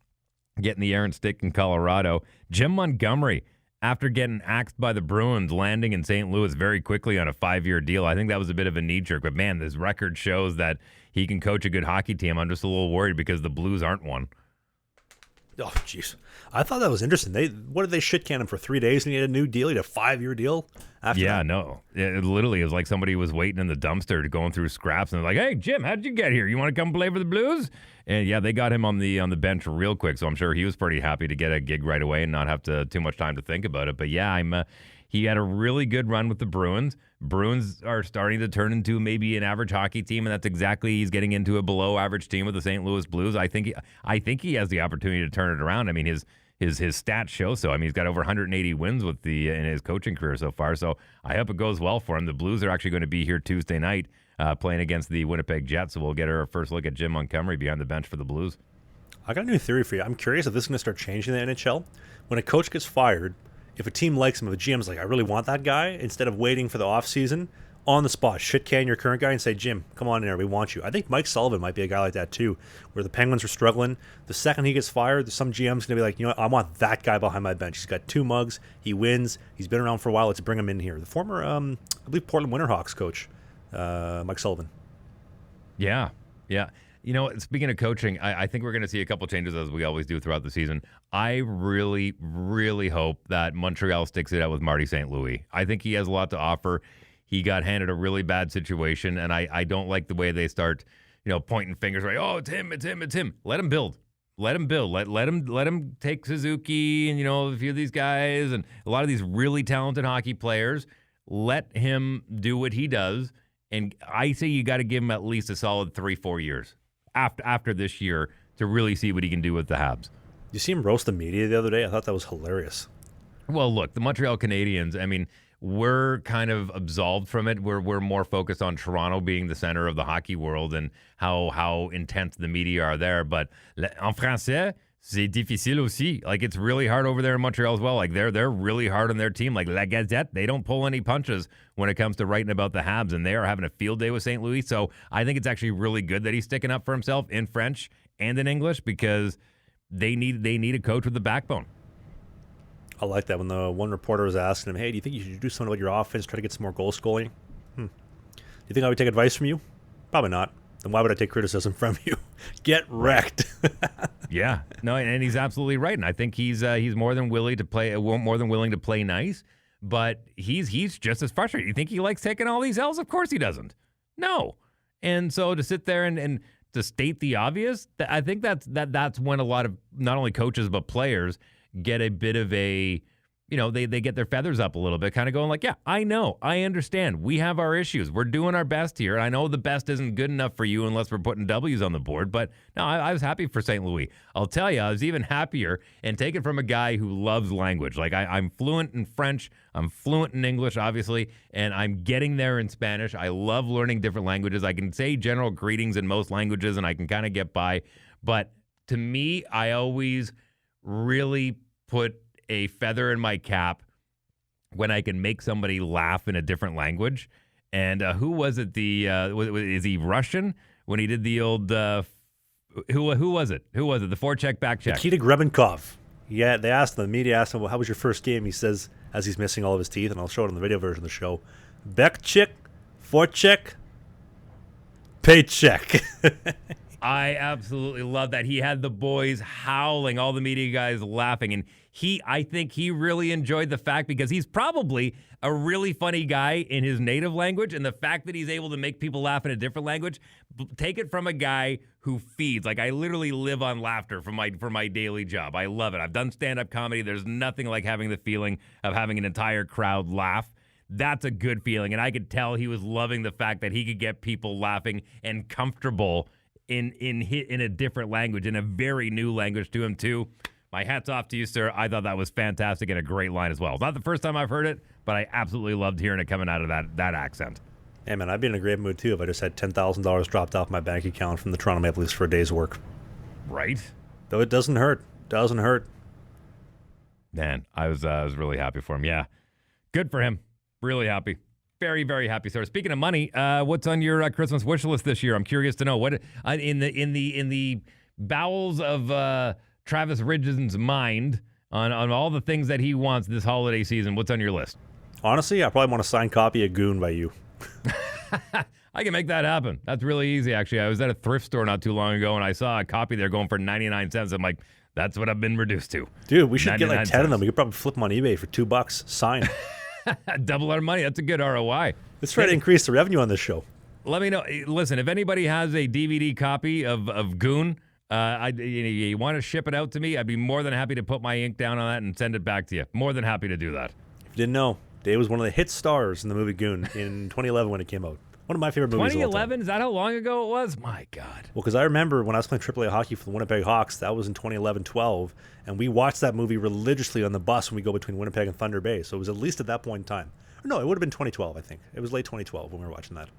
getting the errant stick in Colorado. Jim Montgomery, after getting axed by the Bruins, landing in St. Louis very quickly on a 5-year deal. I think that was a bit of a knee-jerk. But, man, this record shows that he can coach a good hockey team. I'm just a little worried because the Blues aren't one. Oh, jeez. I thought that was interesting. What did they shit-can him for 3 days and he had a new deal? He had a 5-year deal after that? No. It literally was like somebody was waiting in the dumpster going through scraps and they're like, hey, Jim, how'd you get here? You want to come play for the Blues? And, yeah, they got him on the bench real quick, so I'm sure he was pretty happy to get a gig right away and not have too much time to think about it. But, yeah, he had a really good run with the Bruins. Bruins are starting to turn into maybe an average hockey team, and that's exactly he's getting into a below-average team with the St. Louis Blues. I think he has the opportunity to turn it around. I mean, his stats show so. I mean, he's got over 180 wins in his coaching career so far, so I hope it goes well for him. The Blues are actually going to be here Tuesday night playing against the Winnipeg Jets, so we'll get our first look at Jim Montgomery behind the bench for the Blues. I got a new theory for you. I'm curious if this is going to start changing in the NHL. When a coach gets fired, if a team likes him, if a GM's like, I really want that guy, instead of waiting for the offseason, on the spot, shit can your current guy and say, Jim, come on in there, we want you. I think Mike Sullivan might be a guy like that too, where the Penguins are struggling. The second he gets fired, some GM's going to be like, you know what, I want that guy behind my bench. He's got 2 mugs, he wins, he's been around for a while, let's bring him in here. The former, I believe, Portland Winterhawks coach, Mike Sullivan. Yeah. You know, speaking of coaching, I think we're going to see a couple changes as we always do throughout the season. I really, really hope that Montreal sticks it out with Marty St. Louis. I think he has a lot to offer. He got handed a really bad situation, and I don't like the way they start, pointing fingers, right? Oh, it's him. Let him build. Let him take Suzuki and, a few of these guys and a lot of these really talented hockey players. Let him do what he does. And I say you got to give him at least a solid 3-4 years after this year to really see what he can do with the Habs. You see him roast the media the other day? I thought that was hilarious. Well, look, the Montreal Canadiens, I mean, we're kind of absolved from it. We're more focused on Toronto being the center of the hockey world and how intense the media are there. But en français, c'est difficile aussi. Like, it's really hard over there in Montreal as well. Like, they're really hard on their team. Like, La Gazette, they don't pull any punches when it comes to writing about the Habs, and they are having a field day with St. Louis. So I think it's actually really good that he's sticking up for himself in French and in English because they need a coach with a backbone. I like that when the one reporter was asking him, hey, do you think you should do something about your offense, try to get some more goal scoring? Do you think I would take advice from you? Probably not. Then why would I take criticism from you? Get wrecked. Yeah. No, and he's absolutely right. And I think he's more than willing to play nice, but he's just as frustrated. You think he likes taking all these L's? Of course he doesn't. No. And so to sit there and to state the obvious, I think that's when a lot of not only coaches but players get a bit of a, they get their feathers up a little bit, kind of going like, yeah, I know, I understand. We have our issues. We're doing our best here. I know the best isn't good enough for you unless we're putting W's on the board. But no, I was happy for St. Louis. I'll tell you, I was even happier and take it from a guy who loves language. Like I'm fluent in French. I'm fluent in English, obviously, and I'm getting there in Spanish. I love learning different languages. I can say general greetings in most languages and I can kind of get by. But to me, I always really put a feather in my cap when I can make somebody laugh in a different language. And who was it? Is he Russian? When he did the old who was it? The forecheck backcheck. Nikita Grebenkov. Yeah, the media asked him, well, how was your first game? He says, as he's missing all of his teeth, and I'll show it in the video version of the show, backcheck, forecheck, paycheck. I absolutely love that. He had the boys howling, all the media guys laughing, and I think he really enjoyed the fact because he's probably a really funny guy in his native language, and the fact that he's able to make people laugh in a different language, take it from a guy who feeds. Like, I literally live on laughter for my daily job. I love it. I've done stand-up comedy. There's nothing like having the feeling of having an entire crowd laugh. That's a good feeling, and I could tell he was loving the fact that he could get people laughing and comfortable in a different language, in a very new language to him too. My hat's off to you, sir. I thought that was fantastic and a great line as well. It's not the first time I've heard it, but I absolutely loved hearing it coming out of that accent. Hey, man, I'd be in a great mood too if I just had $10,000 dropped off my bank account from the Toronto Maple Leafs for a day's work. Right? Though it doesn't hurt. Doesn't hurt. Man, I was really happy for him. Yeah. Good for him. Really happy. Very, very happy, sir. Speaking of money, what's on your Christmas wish list this year? I'm curious to know what in the bowels of Travis Ridgen's mind on all the things that he wants this holiday season. What's on your list? Honestly, I probably want a signed copy of Goon by you. I can make that happen. That's really easy, actually. I was at a thrift store not too long ago, and I saw a copy there going for 99 cents. I'm like, that's what I've been reduced to. Dude, we should get like 10 of them. We could probably flip them on eBay for $2. Signed. Double our money. That's a good ROI. Let's try to increase the revenue on this show. Let me know. Listen, if anybody has a DVD copy of Goon, you want to ship it out to me, I'd be more than happy to put my ink down on that and send it back to you. More than happy to do that. If you didn't know, Dave was one of the hit stars in the movie Goon in 2011 when it came out. One of my favorite movies. 2011? Is that how long ago it was? My God. Well, because I remember when I was playing AAA hockey for the Winnipeg Hawks, that was in 2011-12, and we watched that movie religiously on the bus when we go between Winnipeg and Thunder Bay. So it was at least at that point in time. No, it would have been 2012, I think. It was late 2012 when we were watching that.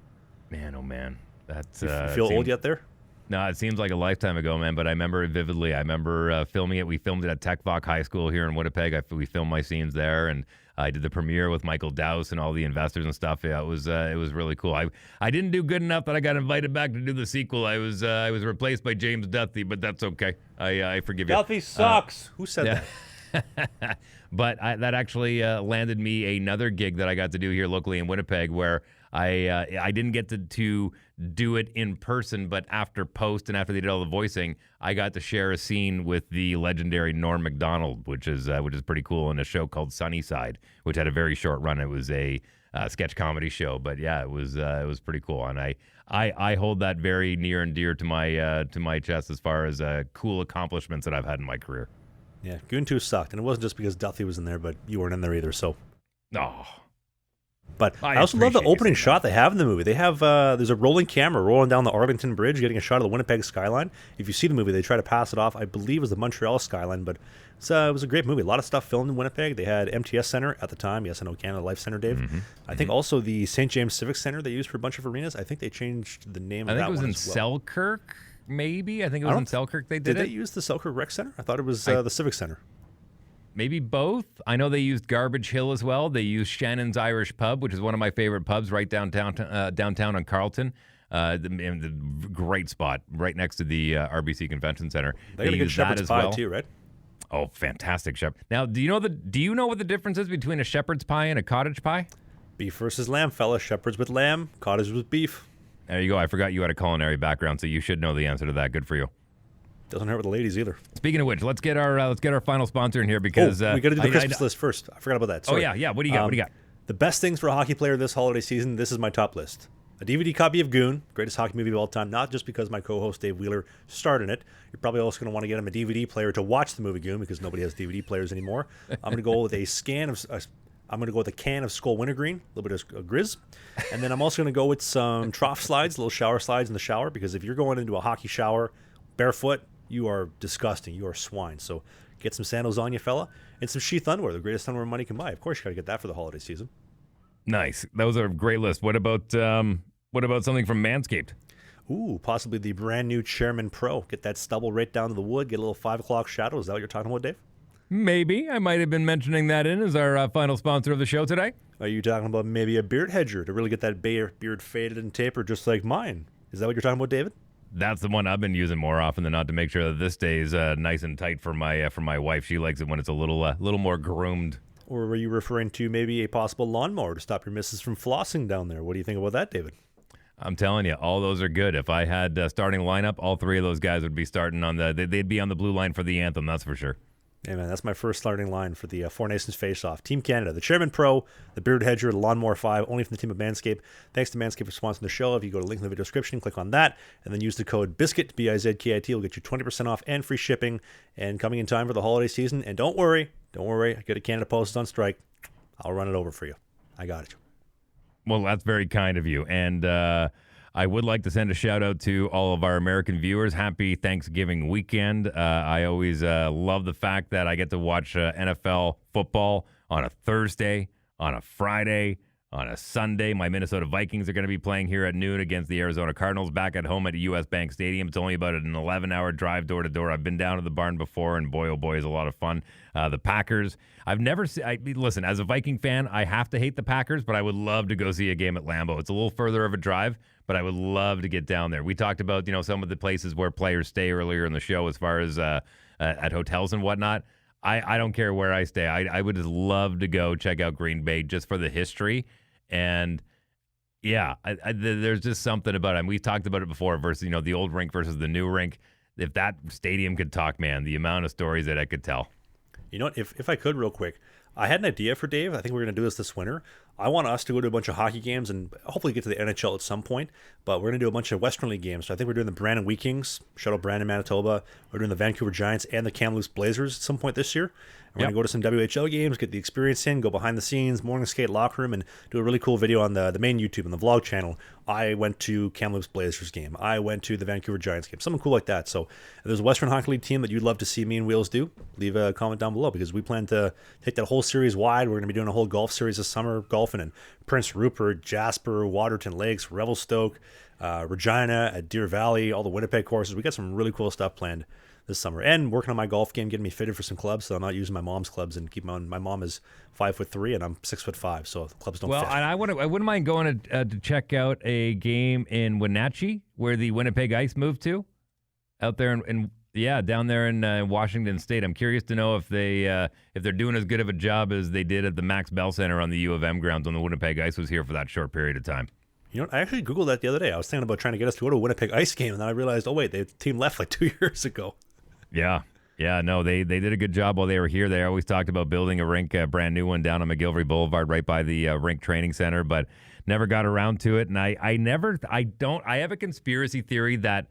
Man, oh man. That's you feel old yet there? No, it seems like a lifetime ago, man, but I remember it vividly. I remember filming it. We filmed it at Tech Voc High School here in Winnipeg. We filmed my scenes there, and I did the premiere with Michael Dowse and all the investors and stuff. Yeah, it was really cool. I didn't do good enough that I got invited back to do the sequel. I was replaced by James Duthie, but that's okay. I forgive you. Duthie sucks. Who said that? But that actually landed me another gig that I got to do here locally in Winnipeg, where I didn't get to do it in person, but after post and after they did all the voicing, I got to share a scene with the legendary Norm Macdonald, which is pretty cool, in a show called Sunnyside, which had a very short run. It was a sketch comedy show, but yeah, it was pretty cool, and I hold that very near and dear to my chest as far as cool accomplishments that I've had in my career. Yeah, Goon 2 sucked, and it wasn't just because Duthie was in there, but you weren't in there either, so. Oh. But I also love the opening shot they have in the movie. They have there's a rolling camera rolling down the Arlington Bridge, getting a shot of the Winnipeg skyline. If you see the movie, they try to pass it off. I believe it was the Montreal skyline, but it was a great movie. A lot of stuff filmed in Winnipeg. They had MTS Center at the time. Yes, I know Canada Life Center, Dave. Mm-hmm. I think also the St. James Civic Center they used for a bunch of arenas. I think they changed the name of that one. I think it was in Selkirk, maybe. I think it was in Selkirk they did it. Did they use the Selkirk Rec Center? I thought it was the Civic Center. Maybe both. I know they used Garbage Hill as well. They used Shannon's Irish Pub, which is one of my favorite pubs right downtown on Carlton. The great spot right next to the RBC Convention Center. They got a good shepherd's pie too, right? Oh, fantastic shepherd! Now, do you know what the difference is between a shepherd's pie and a cottage pie? Beef versus lamb, fella. Shepherds with lamb, cottage with beef. There you go. I forgot you had a culinary background, so you should know the answer to that. Good for you. Doesn't hurt with the ladies either. Speaking of which, let's get our final sponsor in here because we got to do the Christmas list first. I forgot about that. Sorry. Oh yeah. What do you got? The best things for a hockey player this holiday season. This is my top list. A DVD copy of Goon, greatest hockey movie of all time. Not just because my co-host Dave Wheeler starred in it. You're probably also going to want to get him a DVD player to watch the movie Goon because nobody has DVD players anymore. I'm going to go with I'm going to go with a can of Skull Wintergreen, a little bit of Grizz. And then I'm also going to go with some trough slides, little shower slides in the shower, because if you're going into a hockey shower barefoot, you are disgusting. You are swine. So get some sandals on you, fella. And some Sheath Underwear, the greatest underwear money can buy. Of course, you got to get that for the holiday season. Nice. That was a great list. What about something from Manscaped? Ooh, possibly the brand new Chairman Pro. Get that stubble right down to the wood. Get a little 5 o'clock shadow. Is that what you're talking about, Dave? Maybe. I might have been mentioning that as our final sponsor of the show today. Are you talking about maybe a beard hedger to really get that beard faded and tapered just like mine? Is that what you're talking about, David? That's the one I've been using more often than not to make sure that this stays nice and tight for my wife. She likes it when it's a little more groomed. Or were you referring to maybe a possible lawnmower to stop your missus from flossing down there? What do you think about that, David? I'm telling you, all those are good. If I had starting lineup, all three of those guys would be starting they'd be on the blue line for the anthem, that's for sure. Hey, man, that's my first starting line for the Four Nations face-off. Team Canada, the Chairman Pro, the Beard Hedger, the Lawnmower 5, only from the team of Manscaped. Thanks to Manscaped for sponsoring the show. If you go to the link in the video description, click on that, and then use the code BIZKIT, BIZKIT. It'll get you 20% off and free shipping, and coming in time for the holiday season. And don't worry, I get a Canada Post is on strike. I'll run it over for you. I got it. Well, that's very kind of you. And I would like to send a shout out to all of our American viewers. Happy Thanksgiving weekend. I always love the fact that I get to watch NFL football on a Thursday, on a Friday, on a Sunday. My Minnesota Vikings are going to be playing here at noon against the Arizona Cardinals back at home at US Bank Stadium. It's only about an 11-hour drive door to door. I've been down to the barn before, and boy, oh boy, is a lot of fun. The Packers, I've never seen, listen, as a Viking fan, I have to hate the Packers, but I would love to go see a game at Lambeau. It's a little further of a drive, but I would love to get down there. We talked about, some of the places where players stay earlier in the show as far as at hotels and whatnot. I don't care where I stay. I would just love to go check out Green Bay just for the history. And yeah, there's just something about it. And we've talked about it before versus, the old rink versus the new rink. If that stadium could talk, man, the amount of stories that I could tell. You know what? If I could real quick, I had an idea for Dave. I think we're going to do this winter. I want us to go to a bunch of hockey games and hopefully get to the NHL at some point. But we're going to do a bunch of Western League games. So I think we're doing the Brandon Wheat Kings, shout out Brandon, Manitoba. We're doing the Vancouver Giants and the Kamloops Blazers at some point this year. And we're going to go to some WHL games, get the experience in, go behind the scenes, morning skate locker room, and do a really cool video on the main YouTube and the vlog channel. I went to Kamloops Blazers game. I went to the Vancouver Giants game. Something cool like that. So if there's a Western Hockey League team that you'd love to see me and Wheels do, leave a comment down below because we plan to take that whole series wide. We're going to be doing a whole golf series this summer, golfing in Prince Rupert, Jasper, Waterton Lakes, Revelstoke, Regina, at Deer Valley, all the Winnipeg courses. We got some really cool stuff planned this summer, and working on my golf game, getting me fitted for some clubs, so I'm not using my mom's clubs and keep my own. My mom is 5'3" and I'm 6'5", so the clubs don't fit. Well, and I wouldn't mind going to check out a game in Wenatchee where the Winnipeg Ice moved to, out there down there in Washington State. I'm curious to know if they're doing as good of a job as they did at the Max Bell Center on the U of M grounds when the Winnipeg Ice was here for that short period of time. You know, I actually Googled that the other day. I was thinking about trying to get us to go to a Winnipeg Ice game, and then I realized, oh wait, the team left like 2 years ago. Yeah, no, they did a good job while they were here. They always talked about building a rink, a brand new one down on McGillivray Boulevard right by the rink training center, but never got around to it. And I have a conspiracy theory that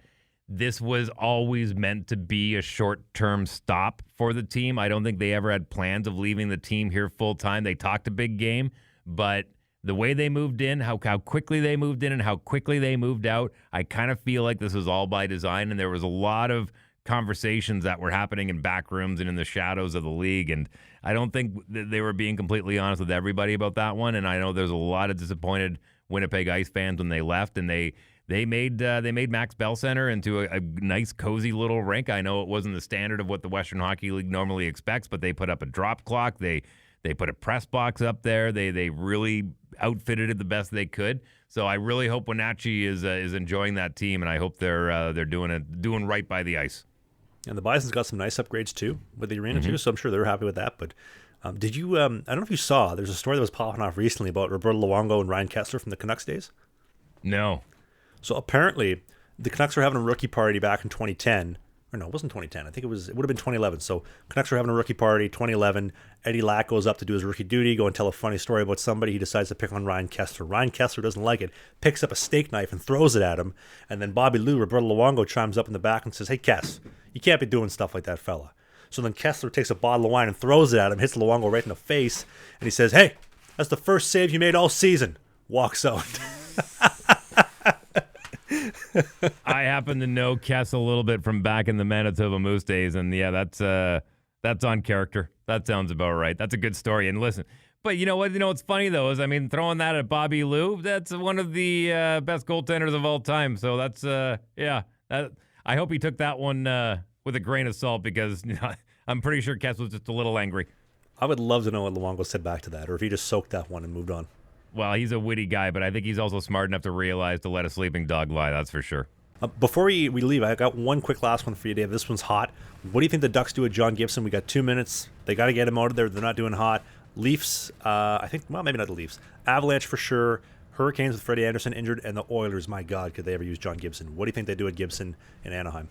this was always meant to be a short-term stop for the team. I don't think they ever had plans of leaving the team here full-time. They talked a big game, but the way they moved in, how quickly they moved in and how quickly they moved out, I kind of feel like this was all by design, and there was a lot of conversations that were happening in back rooms and in the shadows of the league, and I don't think they were being completely honest with everybody about that one, and I know there's a lot of disappointed Winnipeg Ice fans when they left, and they made Max Bell Center into a nice, cozy little rink. I know it wasn't the standard of what the Western Hockey League normally expects, but they put up a drop clock, they put a press box up there, they really outfitted it the best they could. So I really hope Wenatchee is enjoying that team, and I hope they're doing right by the ice. And the Bison's got some nice upgrades too with the arena too, so I'm sure they're happy with that. But did you? I don't know if you saw. There's a story that was popping off recently about Roberto Luongo and Ryan Kessler from the Canucks days. No. So apparently, the Canucks were having a rookie party back in 2010. Or no, it wasn't 2010. I think it would have been 2011. So Canucks were having a rookie party, 2011. Eddie Lack goes up to do his rookie duty, go and tell a funny story about somebody. He decides to pick on Ryan Kessler. Ryan Kessler doesn't like it, picks up a steak knife and throws it at him. And then Bobby Lou, Roberto Luongo, chimes up in the back and says, "Hey, Kess, you can't be doing stuff like that, fella." So then Kessler takes a bottle of wine and throws it at him, hits Luongo right in the face, and he says, "Hey, that's the first save you made all season." Walks out. I happen to know Kess a little bit from back in the Manitoba Moose days, and yeah, that's on character. That sounds about right. That's a good story. And listen, but you know what? You know what's funny though is, I mean, throwing that at Bobby Lou, that's one of the best goaltenders of all time. So that's I hope he took that one with a grain of salt, because I'm pretty sure Kess was just a little angry. I would love to know what Luongo said back to that, or if he just soaked that one and moved on. Well, he's a witty guy, but I think he's also smart enough to realize to let a sleeping dog lie. That's for sure. Before we leave, I got one quick last one for you, Dave. This one's hot. What do you think the Ducks do with John Gibson? We got 2 minutes. They got to get him out of there. They're not doing hot. Leafs, I think, well, maybe not the Leafs. Avalanche for sure. Hurricanes with Freddie Anderson injured. And the Oilers, my God, could they ever use John Gibson? What do you think they do with Gibson in Anaheim?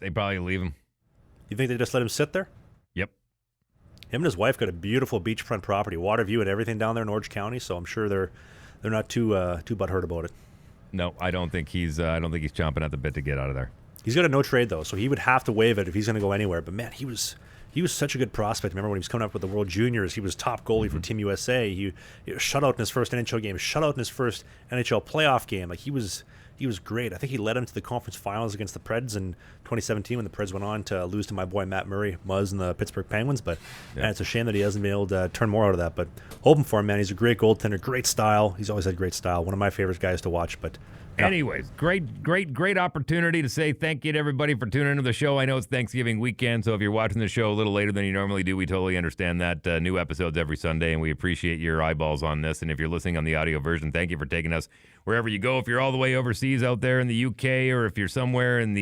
They probably leave him. You think they just let him sit there? Yep. Him and his wife got a beautiful beachfront property, water view and everything down there in Orange County, so I'm sure they're not too butthurt about it. No, I don't think he's chomping at the bit to get out of there. He's got a no trade though, so he would have to waive it if he's going to go anywhere. But man, he was such a good prospect. Remember when he was coming up with the World Juniors? He was top goalie for Team USA. He shut out in his first NHL game, shut out in his first NHL playoff game. Like he was great. I think he led him to the conference finals against the Preds in 2017 when the Preds went on to lose to my boy Matt Murray, Muzz, and the Pittsburgh Penguins. But man, it's a shame that he hasn't been able to turn more out of that. But hoping for him, man. He's a great goaltender, great style. He's always had great style. One of my favorite guys to watch. But yeah. Anyways, great opportunity to say thank you to everybody for tuning into the show. I know it's Thanksgiving weekend, so if you're watching the show a little later than you normally do, we totally understand that. New episodes every Sunday, and we appreciate your eyeballs on this. And if you're listening on the audio version, thank you for taking us wherever you go. If you're all the way overseas out there in the UK, or if you're somewhere in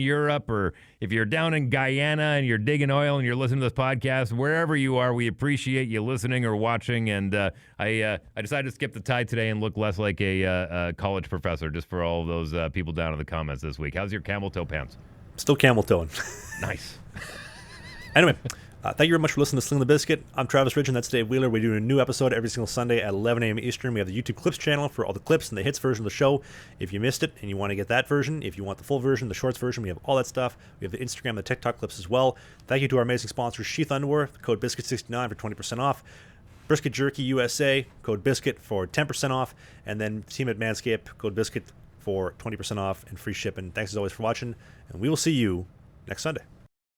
Europe, or if you're down in Guyana and you're digging oil and you're listening to this podcast, wherever you are, we appreciate you listening or watching. And I decided to skip the tie today and look less like a college professor, just for all of those people down in the comments this week. How's your camel toe pants? Still camel toeing. Nice. Anyway, thank you very much for listening to Slangin The Bizkit. I'm Travis Ridge, and that's Dave Wheeler. We do a new episode every single Sunday at 11 a.m. Eastern. We have the YouTube Clips channel for all the clips and the hits version of the show. If you missed it and you want to get that version, if you want the full version, the shorts version, we have all that stuff. We have the Instagram, the TikTok clips as well. Thank you to our amazing sponsors, Sheath Underwear, code BIZKIT69 for 20% off. Brisket Jerky USA, code BIZKIT for 10% off. And then team at Manscaped, code BIZKIT for 20% off and free shipping. Thanks as always for watching, and we will see you next Sunday.